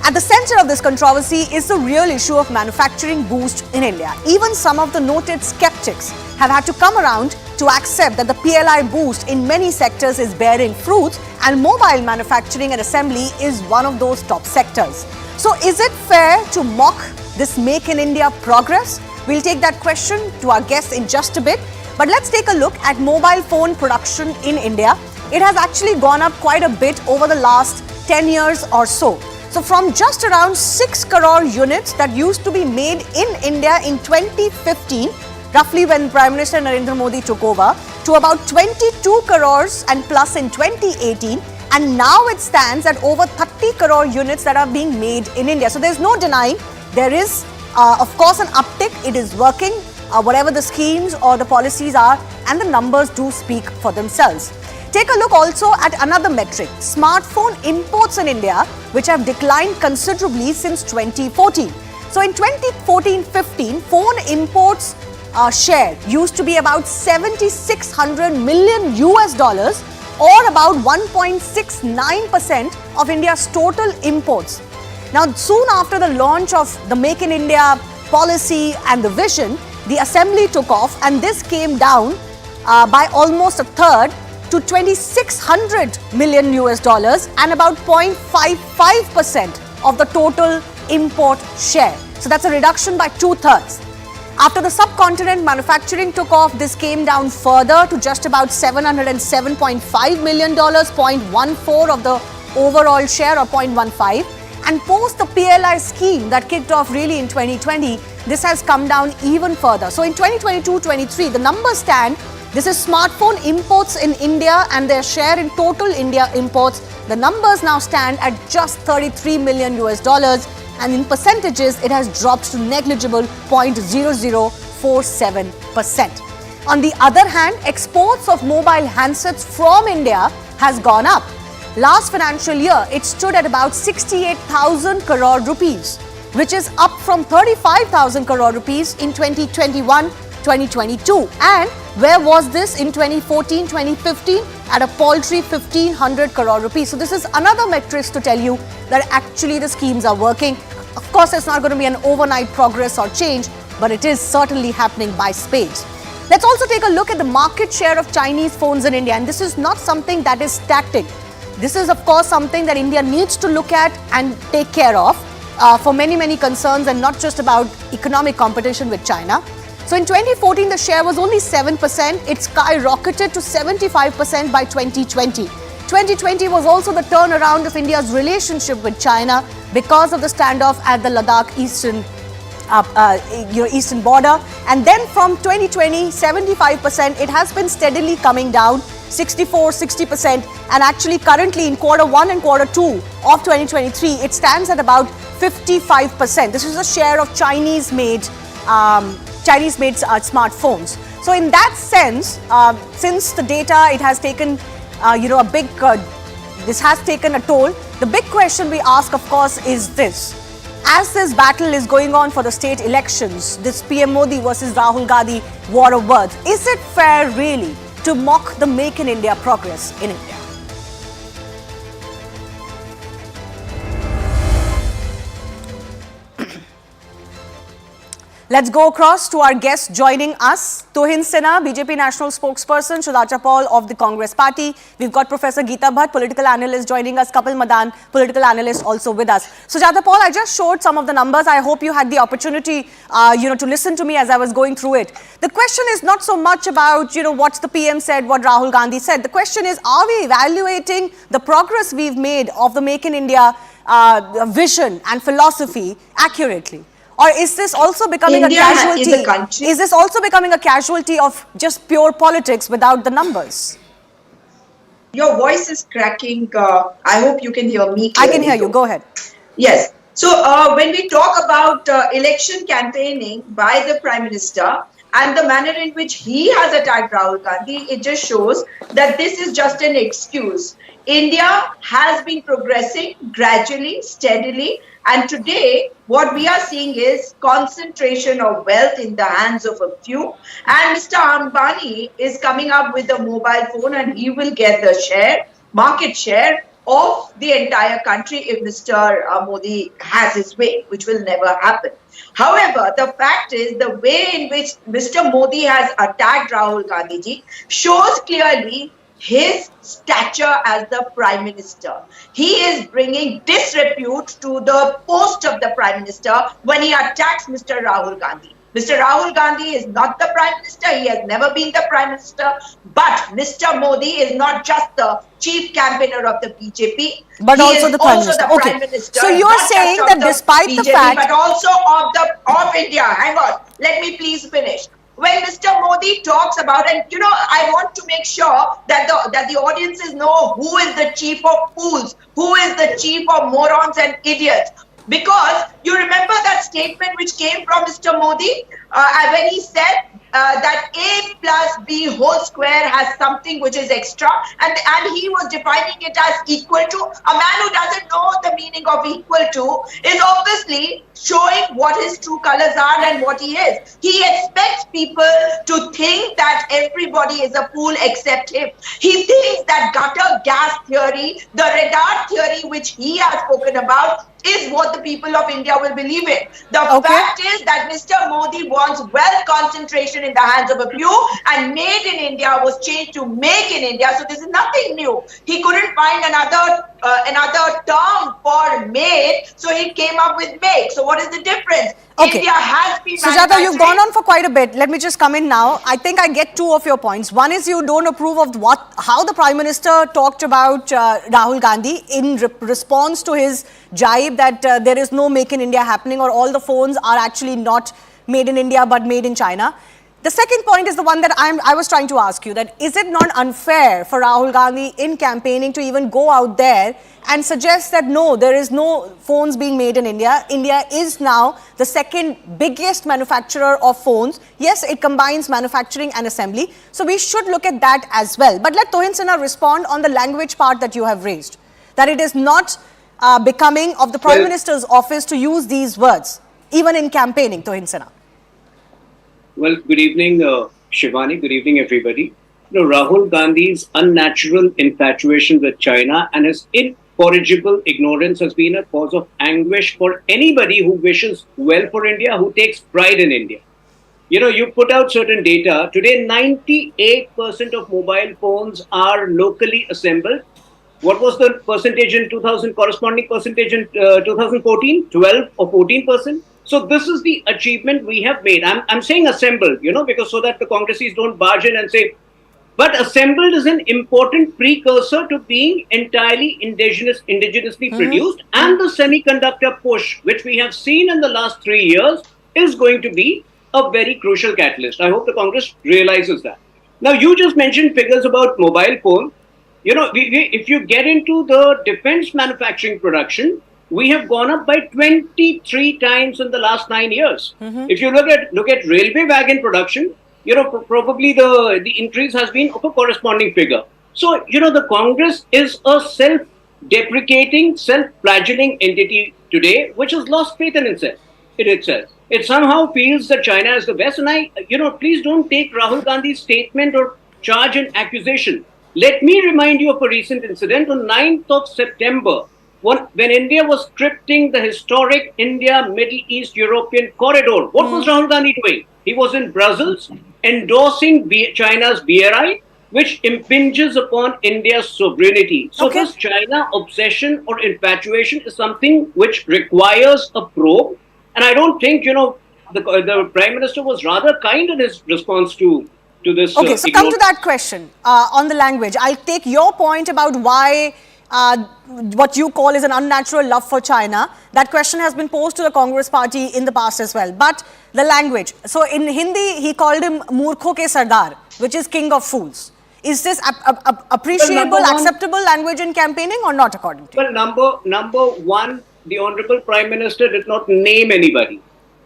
At the center of this controversy is the real issue of manufacturing boost in India. Even some of the noted skeptics have had to come around to accept that the PLI boost in many sectors is bearing fruit, and mobile manufacturing and assembly is one of those top sectors. So is it fair to mock this Make in India progress? We'll take that question to our guests in just a bit. But let's take a look at mobile phone production in India. It has actually gone up quite a bit over the last 10 years or so. So from just around 6 crore units that used to be made in India in 2015, roughly when Prime Minister Narendra Modi took over, to about 22 crores and plus in 2018, and now it stands at over 30 crore units that are being made in India. So there's no denying there is of course an uptick. It is working, whatever the schemes or the policies are, and the numbers do speak for themselves. Take a look also at another metric, smartphone imports in India, which have declined considerably since 2014. So in 2014-15, phone imports share used to be about 7,600 million US dollars, or about 1.69% of India's total imports. Now, soon after the launch of the Make in India policy and the vision, the assembly took off, and this came down by almost a third to 2,600 million US dollars and about 0.55% of the total import share. So that's a reduction by 2/3. After the subcontinent manufacturing took off, this came down further to just about $707.5 million, 0.14 of the overall share, or 0.15. And post the PLI scheme that kicked off really in 2020, this has come down even further. So in 2022-23, the numbers stand. This is smartphone imports in India and their share in total India imports. The numbers now stand at just 33 million US dollars, and in percentages it has dropped to negligible 0.0047%. On the other hand, exports of mobile handsets from India has gone up. Last financial year, it stood at about 68,000 crore rupees, which is up from 35,000 crore rupees in 2021-2022. And where was this in 2014-2015? At a paltry 1,500 crore rupees. So this is another metric to tell you that actually the schemes are working. Of course, it's not going to be an overnight progress or change, but it is certainly happening by spades. Let's also take a look at the market share of Chinese phones in India. And this is not something that is static. This is, of course, something that India needs to look at and take care of for many, many concerns, and not just about economic competition with China. So in 2014, the share was only 7%. It skyrocketed to 75% by 2020. 2020 was also the turnaround of India's relationship with China because of the standoff at the Ladakh eastern border. And then from 2020, 75%, it has been steadily coming down, 64, 60%. And actually currently in Q1 and Q2 of 2023, it stands at about 55%. This is the share of Chinese-made smartphones. So in that sense, since the data, it has taken, this has taken a toll. The big question we ask, of course, is this. As this battle is going on for the state elections, this PM Modi versus Rahul Gandhi war of words, is it fair really to mock the Make in India progress in India? Let's go across to our guests joining us. Tuhin Sinha, BJP National Spokesperson, Shudacha Paul of the Congress Party. We've got Professor Geeta Bhatt, political analyst, joining us. Kapil Madan, political analyst, also with us. Shudacha Paul, I just showed some of the numbers. I hope you had the opportunity, to listen to me as I was going through it. The question is not so much about, what the PM said, what Rahul Gandhi said. The question is, are we evaluating the progress we've made of the Make in India vision and philosophy accurately? Or is this also becoming a casualty? Is this also becoming a casualty of just pure politics without the numbers? Your voice is cracking. I hope you can hear me clearly. I can hear you. Go ahead. Yes. So when we talk about election campaigning by the Prime Minister and the manner in which he has attacked Rahul Gandhi, it just shows that this is just an excuse. India has been progressing gradually, steadily, and today what we are seeing is concentration of wealth in the hands of a few. And Mr. Ambani is coming up with a mobile phone and he will get the share. market share of the entire country if Mr. Modi has his way, which will never happen. However, the fact is the way in which Mr. Modi has attacked Rahul Gandhi ji shows clearly his stature as the Prime Minister. He is bringing disrepute to the post of the Prime Minister when he attacks Mr. Rahul Gandhi. Mr. Rahul Gandhi is not the Prime Minister. He has never been the Prime Minister. But Mr. Modi is not just the chief campaigner of the BJP, but also the Prime Minister. The Prime Minister. So you are saying that despite the fact, but also of India. Hang on, let me please finish. When Mr. Modi talks about, and I want to make sure that the audiences know who is the chief of fools, who is the chief of morons and idiots. Because you remember that statement which came from Mr. Modi when he said that A plus B whole square has something which is extra, and he was defining it as equal to. A man who doesn't know the meaning of equal to is obviously showing what his true colors are and what he is. He expects people to think that everybody is a fool except him. He thinks that gutter gas theory, the radar theory which he has spoken about, is what the people of India will believe in. The fact is that Mr. Modi wants wealth concentration in the hands of a few, and made in India was changed to make in India. So this is nothing new. He couldn't find another term for made, so he came up with make. So what is the difference? India has been Sujata, you've gone on for quite a bit. Let me just come in now. I think I get two of your points. One is you don't approve of how the Prime Minister talked about Rahul Gandhi in response to his jibe that there is no Make in India happening, or all the phones are actually not made in India but made in China. The second point is the one that I was trying to ask you, that is it not unfair for Rahul Gandhi in campaigning to even go out there and suggest that no, there is no phones being made in India. India is now the second biggest manufacturer of phones. Yes, it combines manufacturing and assembly. So we should look at that as well. But let Tuhin Sinha respond on the language part that you have raised, that it is not becoming of the Prime Minister's office to use these words, even in campaigning. Tuhin Sinha. Well, good evening, Shivani. Good evening, everybody. Rahul Gandhi's unnatural infatuation with China and his incorrigible ignorance has been a cause of anguish for anybody who wishes well for India, who takes pride in India. You put out certain data. Today, 98% of mobile phones are locally assembled. What was the percentage in 2000, corresponding percentage in 2014? 12 or 14%? So this is the achievement we have made. I'm saying assembled, because so that the Congressies don't barge in and say, but assembled is an important precursor to being entirely indigenously produced. And the semiconductor push, which we have seen in the last 3 years, is going to be a very crucial catalyst. I hope the Congress realizes that. Now, you just mentioned figures about mobile phone. If you get into the defense manufacturing production, we have gone up by 23 times in the last 9 years. If you look at railway wagon production, probably the increase has been of a corresponding figure. So, the Congress is a self-deprecating, self-flagelling entity today, which has lost faith in itself. It somehow feels that China is the best. And please don't take Rahul Gandhi's statement or charge and accusation. Let me remind you of a recent incident on 9th of September, when India was scripting the historic India-Middle East European corridor. What was Rahul Gandhi doing? He was in Brussels endorsing China's BRI, which impinges upon India's sovereignty. So this China obsession or infatuation is something which requires a probe. And I don't think, the Prime Minister was rather kind in his response to this. Okay, so come to that question on the language. I'll take your point about why what you call is an unnatural love for China. That question has been posed to the Congress party in the past as well. But the language. So in Hindi, he called him Murkho ke Sardar, which is king of fools. Is this appreciable, acceptable language in campaigning or not, according to you? Well, number one, the Honorable Prime Minister did not name anybody.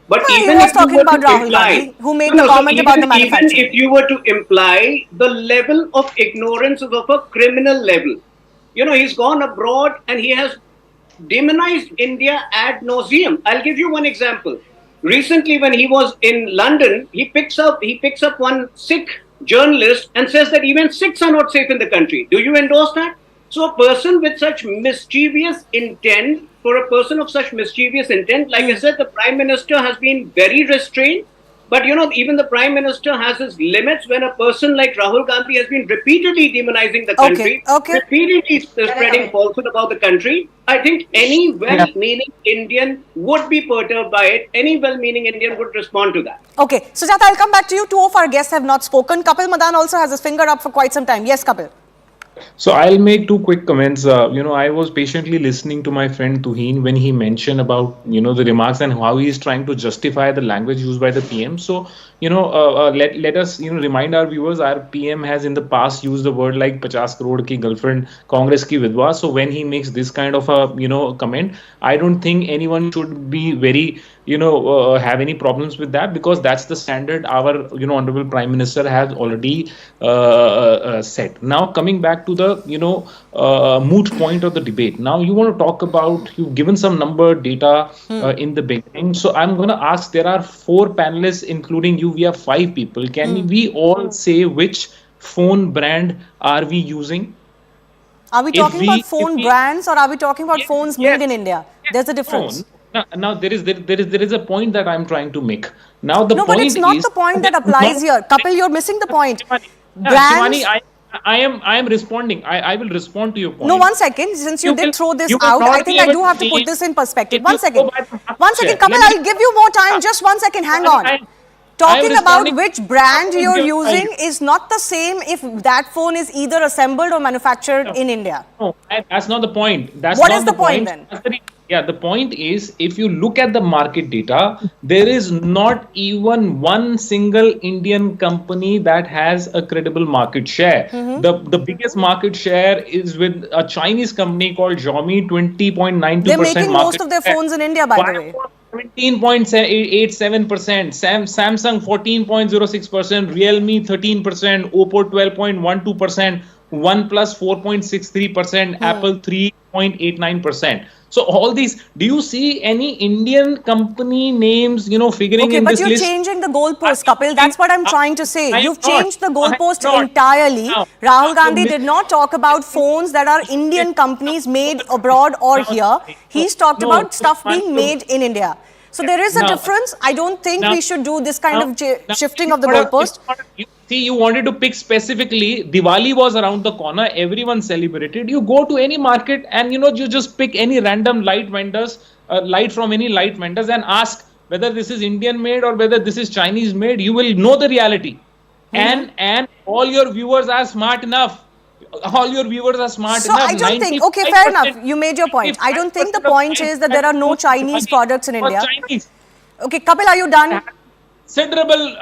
But no, even he was if talking you were about to Rahul imply, Gandhi, who made the comment about the manufacturing. Even if you were to imply, the level of ignorance is of a criminal level. He's gone abroad and he has demonized India ad nauseum. I'll give you one example. Recently, when he was in London, he picks up one Sikh journalist and says that even Sikhs are not safe in the country. Do you endorse that? So a person with such mischievous intent, for a person of such mischievous intent, like I said, the Prime Minister has been very restrained. But even the Prime Minister has his limits when a person like Rahul Gandhi has been repeatedly demonizing the country, repeatedly spreading falsehood about the country. I think any well-meaning Indian would be perturbed by it. Any well-meaning Indian would respond to that. Okay, Sujata, I'll come back to you. Two of our guests have not spoken. Kapil Madan also has his finger up for quite some time. Yes, Kapil. So I'll make two quick comments. I was patiently listening to my friend Tuhin when he mentioned about, the remarks and how he is trying to justify the language used by the PM. So, let us, remind our viewers, our PM has in the past used the word like 50 crore ki girlfriend, Congress ki vidwa. So when he makes this kind of a, comment, I don't think anyone should be very, have any problems with that, because that's the standard our, Honorable Prime Minister has already set. Now, coming back to the, moot point of the debate. Now, you want to talk about, you've given some number data in the beginning. So I'm going to ask, there are 4 panelists, including you. We have 5 people. Can we all say which phone brand are we using? Are we talking about phone brands, or are we talking about phones made in India? There's a difference. Now there is a point that I'm trying to make. Now the point but it's not the point that applies here. Kapil, you're missing the point. Brands. Shivani, I am responding. I will respond to your point. No, 1 second. Since you did throw this out, I think I do have to put this in perspective. 1 second. 1 second, Kapil, I'll give you more time. Just 1 second. Hang on. Talking about which brand you're using is not the same if that phone is either assembled or manufactured in India. No, that's not the point. What is the point then? The point is, if you look at the market data, there is not even one single Indian company that has a credible market share. The biggest market share is with a Chinese company called Xiaomi, 20.92%. They're making most of their phones in India, by the way. 17.87%, Samsung 14.06%, Realme 13%, Oppo 12.12%, OnePlus 4.63%, Apple 3.89%. So all these, do you see any Indian company names, figuring in this list? Okay, but you're changing the goalpost, Kapil. That's what I'm trying to say. You've changed the goalpost entirely. Rahul Gandhi did not talk about phones that are Indian companies made abroad or here. He's talked about stuff being made in India. So there is a difference. I don't think we should do this kind of shifting of the goalpost. See, you wanted to pick specifically, Diwali was around the corner, everyone celebrated. You go to any market and, you just pick any random light from any light vendors and ask whether this is Indian made or whether this is Chinese made. You will know the reality. And all your viewers are smart enough. All your viewers are smart enough. So I don't think, okay, fair enough. You made your point. I don't think the point is that there are no Chinese products in India. Okay, Kapil, are you done? Considerable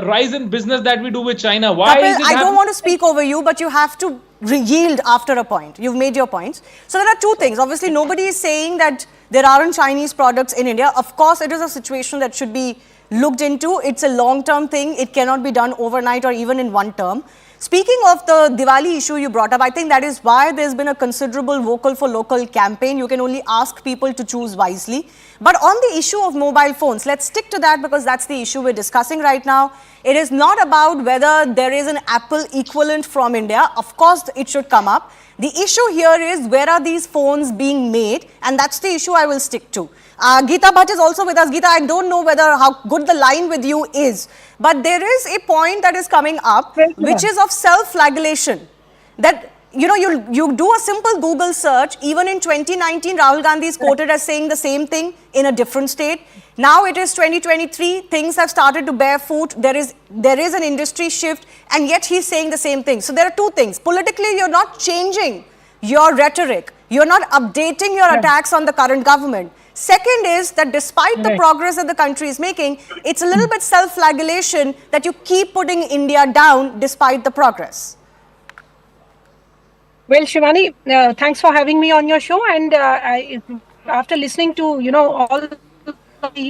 rise in business that we do with China. Why Kapil, is it I don't want to speak over you, but you have to yield after a point. You've made your points. So there are two things. Obviously, nobody is saying that there aren't Chinese products in India. Of course, it is a situation that should be looked into. It's a long-term thing. It cannot be done overnight or even in one term. Speaking of the Diwali issue you brought up, I think that is why there's been a considerable vocal for local campaign. You can only ask people to choose wisely. But on the issue of mobile phones, let's stick to that because that's the issue we're discussing right now. It is not about whether there is an Apple equivalent from India. Of course, it should come up. The issue here is where are these phones being made, and that's the issue I will stick to. Geeta Bhatt is also with us. Geeta, I don't know how good the line with you is, but there is a point that is coming up, which is of self-flagellation. That, you do a simple Google search. Even in 2019, Rahul Gandhi is quoted as saying the same thing in a different state. Now it is 2023. Things have started to bear fruit. There is an industry shift, and yet he's saying the same thing. So there are two things. Politically, you're not changing your rhetoric. You're not updating your attacks on the current government. Second is that despite the progress that the country is making, it's a little bit self-flagellation that you keep putting India down despite the progress. Well, Shivani, thanks for having me on your show. And after listening to, all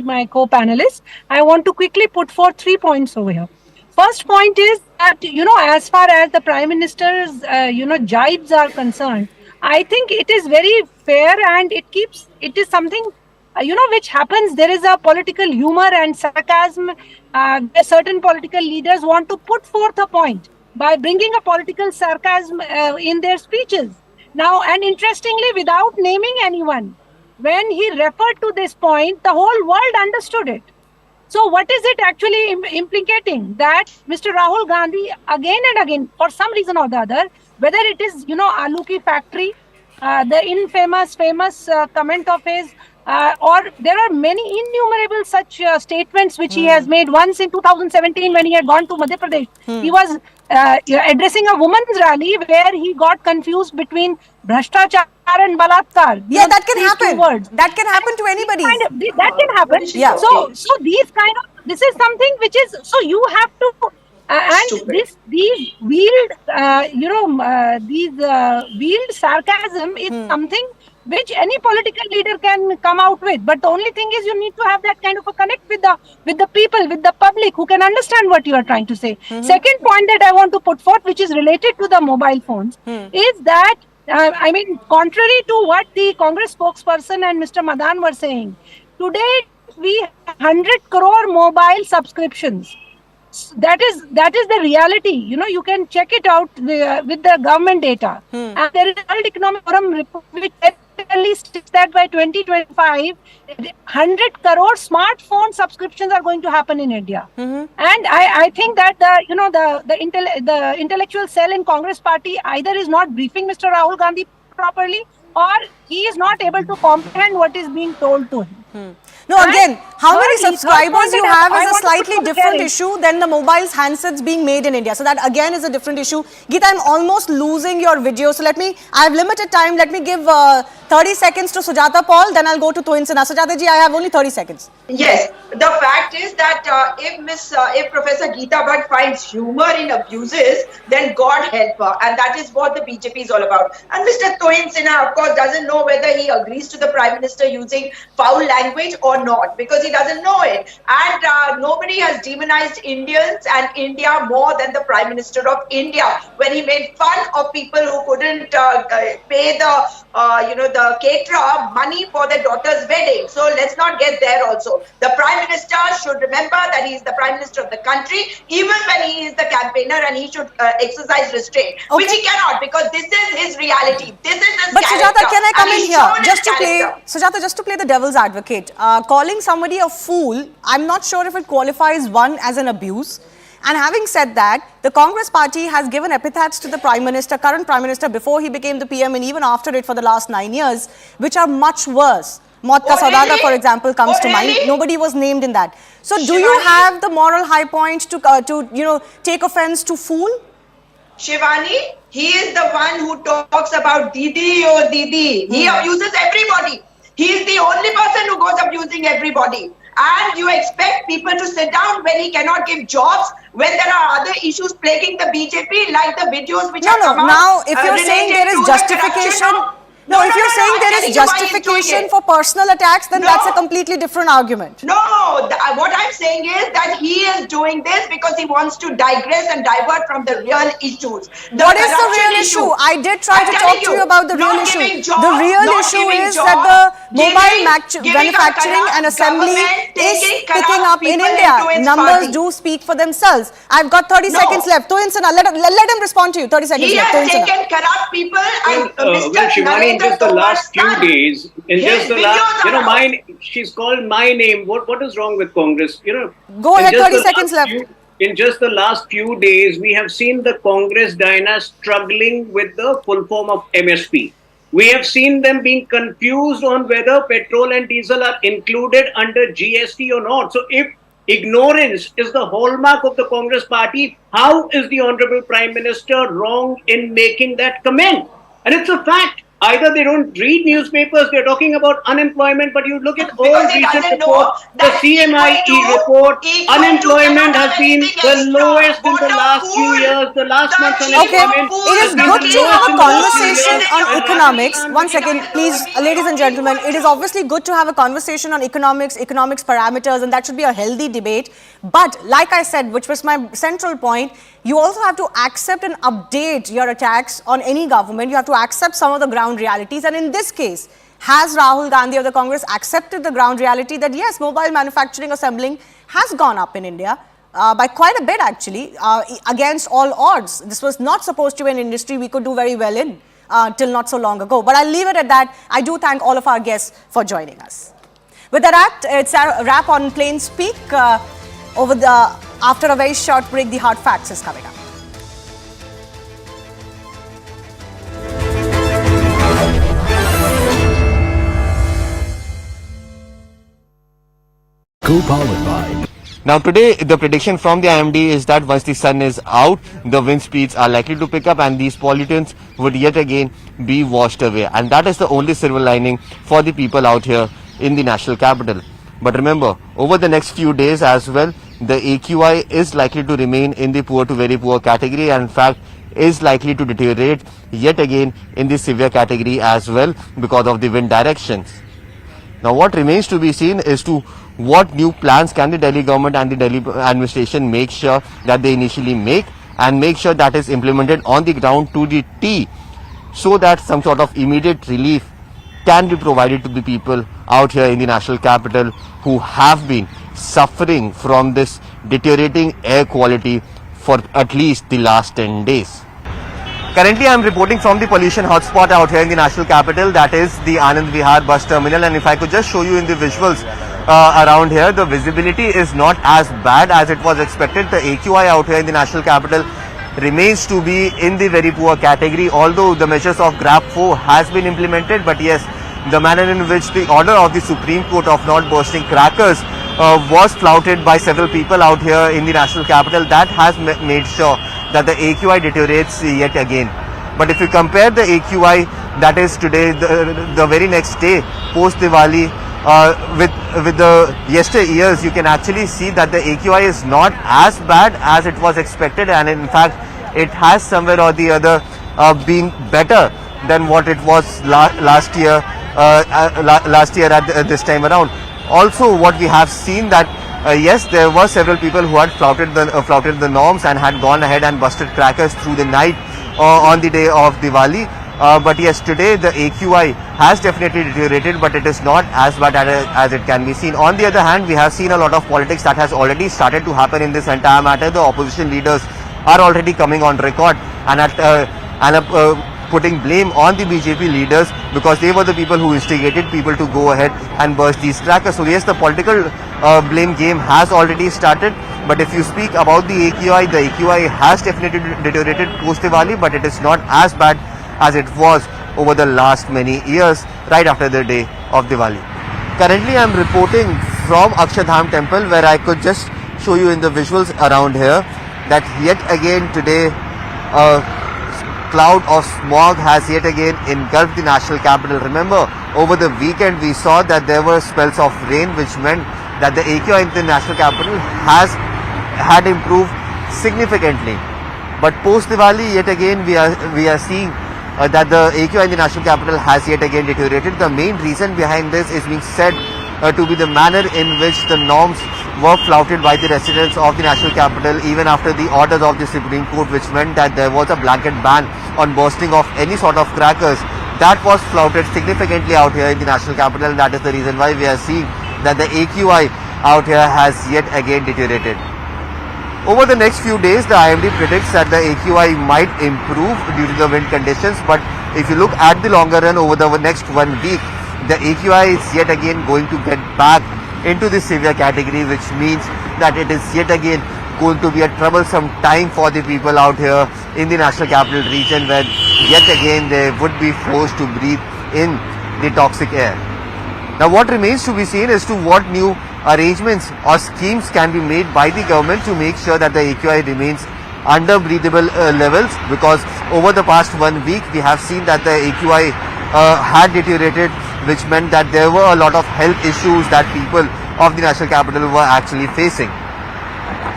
my co-panelists, I want to quickly put forth 3 points over here. First point is that, as far as the Prime Minister's, jibes are concerned, I think it is very fair and it is something, which happens. There is a political humor and sarcasm. Certain political leaders want to put forth a point by bringing a political sarcasm in their speeches. Now, and interestingly, without naming anyone, when he referred to this point, the whole world understood it. So what is it actually implicating? That Mr. Rahul Gandhi again and again, for some reason or the other, whether it is, Aloo ki factory, the infamous, famous comment of his, or there are many innumerable such statements which he has made. Once in 2017 when he had gone to Madhya Pradesh, he was addressing a women's rally where he got confused between Bhrashtachar and Balatkar. Yeah, that can happen. That can happen to anybody. That can happen. Yeah. So these kind of, this is something which is, so you have to, and these veiled, veiled sarcasm is something which any political leader can come out with. But the only thing is you need to have that kind of a connect with the people, with the public who can understand what you are trying to say. Second point that I want to put forth, which is related to the mobile phones, is that contrary to what the Congress spokesperson and Mr. Madan were saying, today we have 100 crore mobile subscriptions. That is the reality. You can check it out with the government data. And there is a World Economic Forum report which clearly states that by 2025, 100 crore smartphone subscriptions are going to happen in India. And I think that the intellectual cell in Congress party either is not briefing Mr. Rahul Gandhi properly, or he is not able to comprehend what is being told to him. No, again, how many subscribers you have is a slightly different issue than the mobiles handsets being made in India. So that again is a different issue. Geeta, I'm almost losing your video. So I have limited time. Let me give 30 seconds to Sujata Paul, then I'll go to Twin Sina. Sujata ji, I have only 30 seconds. Yes, the fact is that if Professor Geeta Bhatt finds humor in abuses, then God help her, and that is what the BJP is all about. And Mr. Twin Sina, of course, doesn't know whether he agrees to the Prime Minister using foul language or not, because he doesn't know it. And nobody has demonized Indians and India more than the Prime Minister of India, when he made fun of people who couldn't pay the caterer money for their daughter's wedding. So let's not get there also. The Prime Minister should remember that he is the Prime Minister of the country, even when he is the campaigner, and he should exercise restraint, which he cannot, because this is his reality. This is his But character. Sujata, can I come in here? Just Just to play the devil's advocate. Calling somebody a fool, I'm not sure if it qualifies one as an abuse. And having said that, the Congress party has given epithets to the Prime Minister, current Prime Minister, before he became the PM and even after it for the last 9 years, which are much worse. Maut ka Saudagar, for example, comes to mind. Nobody was named in that. So do you have the moral high point to take offense to fool? Shivani, he is the one who talks about Didi or Didi. He abuses everybody. He is the only person who goes abusing everybody. And you expect people to sit down when he cannot give jobs, when there are other issues plaguing the BJP, like the videos which have come out. Now, if you're saying there is justification, if you're saying there is justification for personal attacks, then that's a completely different argument. No, what I'm saying is that he is doing this because he wants to digress and divert from the real issues. What is the real issue? I did try to talk to you about the real issue. The real issue is that the mobile manufacturing and assembly is picking up in India. Numbers do speak for themselves. I've got 30 seconds left. Let him respond to you. 30 seconds left. He has taken corrupt people and Mr. In just the last few days, she's called my name. What is wrong with Congress? Go ahead, 30 seconds left. In just the last few days, we have seen the Congress dynasty struggling with the full form of MSP. We have seen them being confused on whether petrol and diesel are included under GST or not. So if ignorance is the hallmark of the Congress party, how is the Honorable Prime Minister wrong in making that comment? And it's a fact. Either they don't read newspapers, they're talking about unemployment, but you look at all recent reports, the CMIE report, unemployment has been the lowest in the last few years, the last month's unemployment. It is good to have a conversation on economics. One second, please, ladies and gentlemen. It is obviously good to have a conversation on economics parameters, and that should be a healthy debate. But like I said, which was my central point, you also have to accept and update your attacks on any government. You have to accept some of the ground realities. And in this case, has Rahul Gandhi of the Congress accepted the ground reality that yes, mobile manufacturing assembling has gone up in India by quite a bit actually, against all odds. This was not supposed to be an industry we could do very well in. till not so long ago. But I'll leave it at that. I do thank all of our guests for joining us. With that, it's a wrap on Plain Speak. After a very short break, the hard facts is coming up. Co-powered by. Now today the prediction from the IMD is that once the sun is out, the wind speeds are likely to pick up and these pollutants would yet again be washed away. And that is the only silver lining for the people out here in the national capital. But remember, over the next few days as well, the AQI is likely to remain in the poor to very poor category and in fact is likely to deteriorate yet again in the severe category as well because of the wind directions. Now what remains to be seen is to what new plans can the Delhi government and the Delhi administration make sure that they initially make and make sure that is implemented on the ground to the T so that some sort of immediate relief can be provided to the people out here in the national capital who have been suffering from this deteriorating air quality for at least the last 10 days. Currently, I am reporting from the pollution hotspot out here in the national capital, that is the Anand Vihar bus terminal. And if I could just show you in the visuals around here, the visibility is not as bad as it was expected. The AQI out here in the national capital remains to be in the very poor category, although the measures of GRAP 4 has been implemented. But yes, the manner in which the order of the Supreme Court of not bursting crackers was flouted by several people out here in the national capital, that has made sure that the AQI deteriorates yet again. But if you compare the AQI that is today, the very next day post Diwali with the yesteryears, you can actually see that the AQI is not as bad as it was expected, and in fact it has somewhere or the other been better than what it was last year at this time around. Also, what we have seen that yes, there were several people who had flouted the norms and had gone ahead and busted crackers through the night on the day of Diwali. But yes, today the AQI has definitely deteriorated, but it is not as bad as it can be seen. On the other hand, we have seen a lot of politics that has already started to happen in this entire matter. The opposition leaders are already coming on record and putting blame on the BJP leaders because they were the people who instigated people to go ahead and burst these crackers. So yes, the political blame game has already started. But if you speak about the AQI has definitely deteriorated post Diwali, but it is not as bad as it was over the last many years right after the day of Diwali. Currently I am reporting from Akshardham temple, where I could just show you in the visuals around here that yet again today cloud of smog has yet again engulfed the national capital. Remember, over the weekend we saw that there were spells of rain, which meant that the AQI in the national capital had improved significantly. But post Diwali, yet again we are seeing that the AQI in the national capital has yet again deteriorated. The main reason behind this is being said to be the manner in which the norms were flouted by the residents of the national capital even after the orders of the Supreme Court, which meant that there was a blanket ban on bursting of any sort of crackers. That was flouted significantly out here in the national capital, and that is the reason why we are seeing that the AQI out here has yet again deteriorated. Over the next few days, the IMD predicts that the AQI might improve due to the wind conditions, but if you look at the longer run over the next 1 week, the AQI is yet again going to get back into the severe category, which means that it is yet again going to be a troublesome time for the people out here in the national capital region, where yet again they would be forced to breathe in the toxic air. Now what remains to be seen is to what new arrangements or schemes can be made by the government to make sure that the AQI remains under breathable levels, because over the past 1 week we have seen that the AQI had deteriorated, which meant that there were a lot of health issues that people of the national capital were actually facing.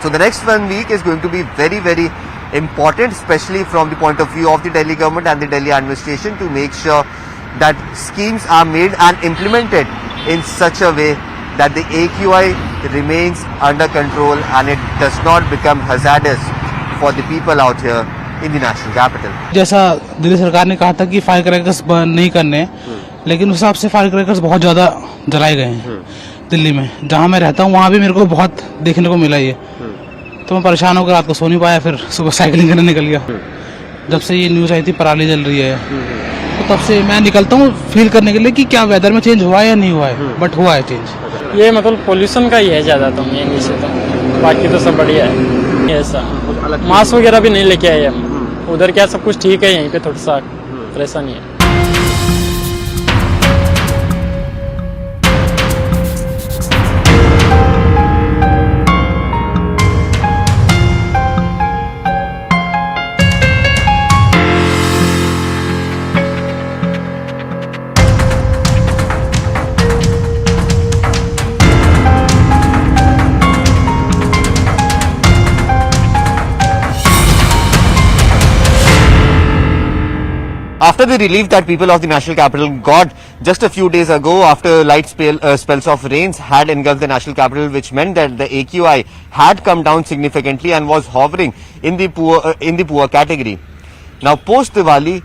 So the next 1 week is going to be very, very important, especially from the point of view of the Delhi government and the Delhi administration, to make sure that schemes are made and implemented in such a way that the AQI remains under control and it does not become hazardous for the people out here in the national capital. जैसा दिल्ली सरकार ने कहा था कि fire crackers burn नहीं करने, लेकिन उस हिसाब से फायर क्रैकर्स बहुत ज़्यादा जलाए गए हैं दिल्ली में। जहाँ मैं रहता हूँ वहाँ भी मेरे को बहुत देखने को मिला ये, तो मैं परेशान होकर रात को सो नहीं पाया, फिर सुबह साइकिलिंग करने निकल गया। जब से ये न्यूज़ आई थी पराली जल रही है, तो तब से मैं निकलता हूँ फील करने के लिए कि क्या वेदर में चेंज हुआ है या नहीं हुआ है, बट हुआ है चेंज। ये मतलब पोल्यूशन का ही है ज़्यादा तो मेन इशू तो, बाकी तो सब बढ़िया है। ऐसा मास्क वगैरह भी नहीं लेके आए हम, उधर क्या सब कुछ ठीक है, यहीं पे थोड़ा सा परेशानी है। After the relief that people of the national capital got just a few days ago after light spells of rains had engulfed the national capital, which meant that the AQI had come down significantly and was hovering in the poor category. Now post Diwali,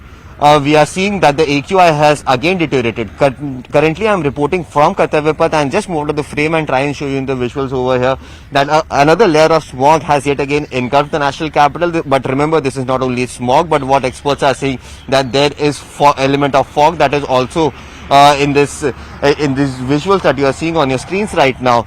we are seeing that the AQI has again deteriorated. Currently I am reporting from Kartavyapath and just move to the frame and try and show you in the visuals over here that another layer of smog has yet again engulfed the national capital. But remember, this is not only smog, but what experts are saying that there is element of fog that is also in these visuals that you are seeing on your screens right now.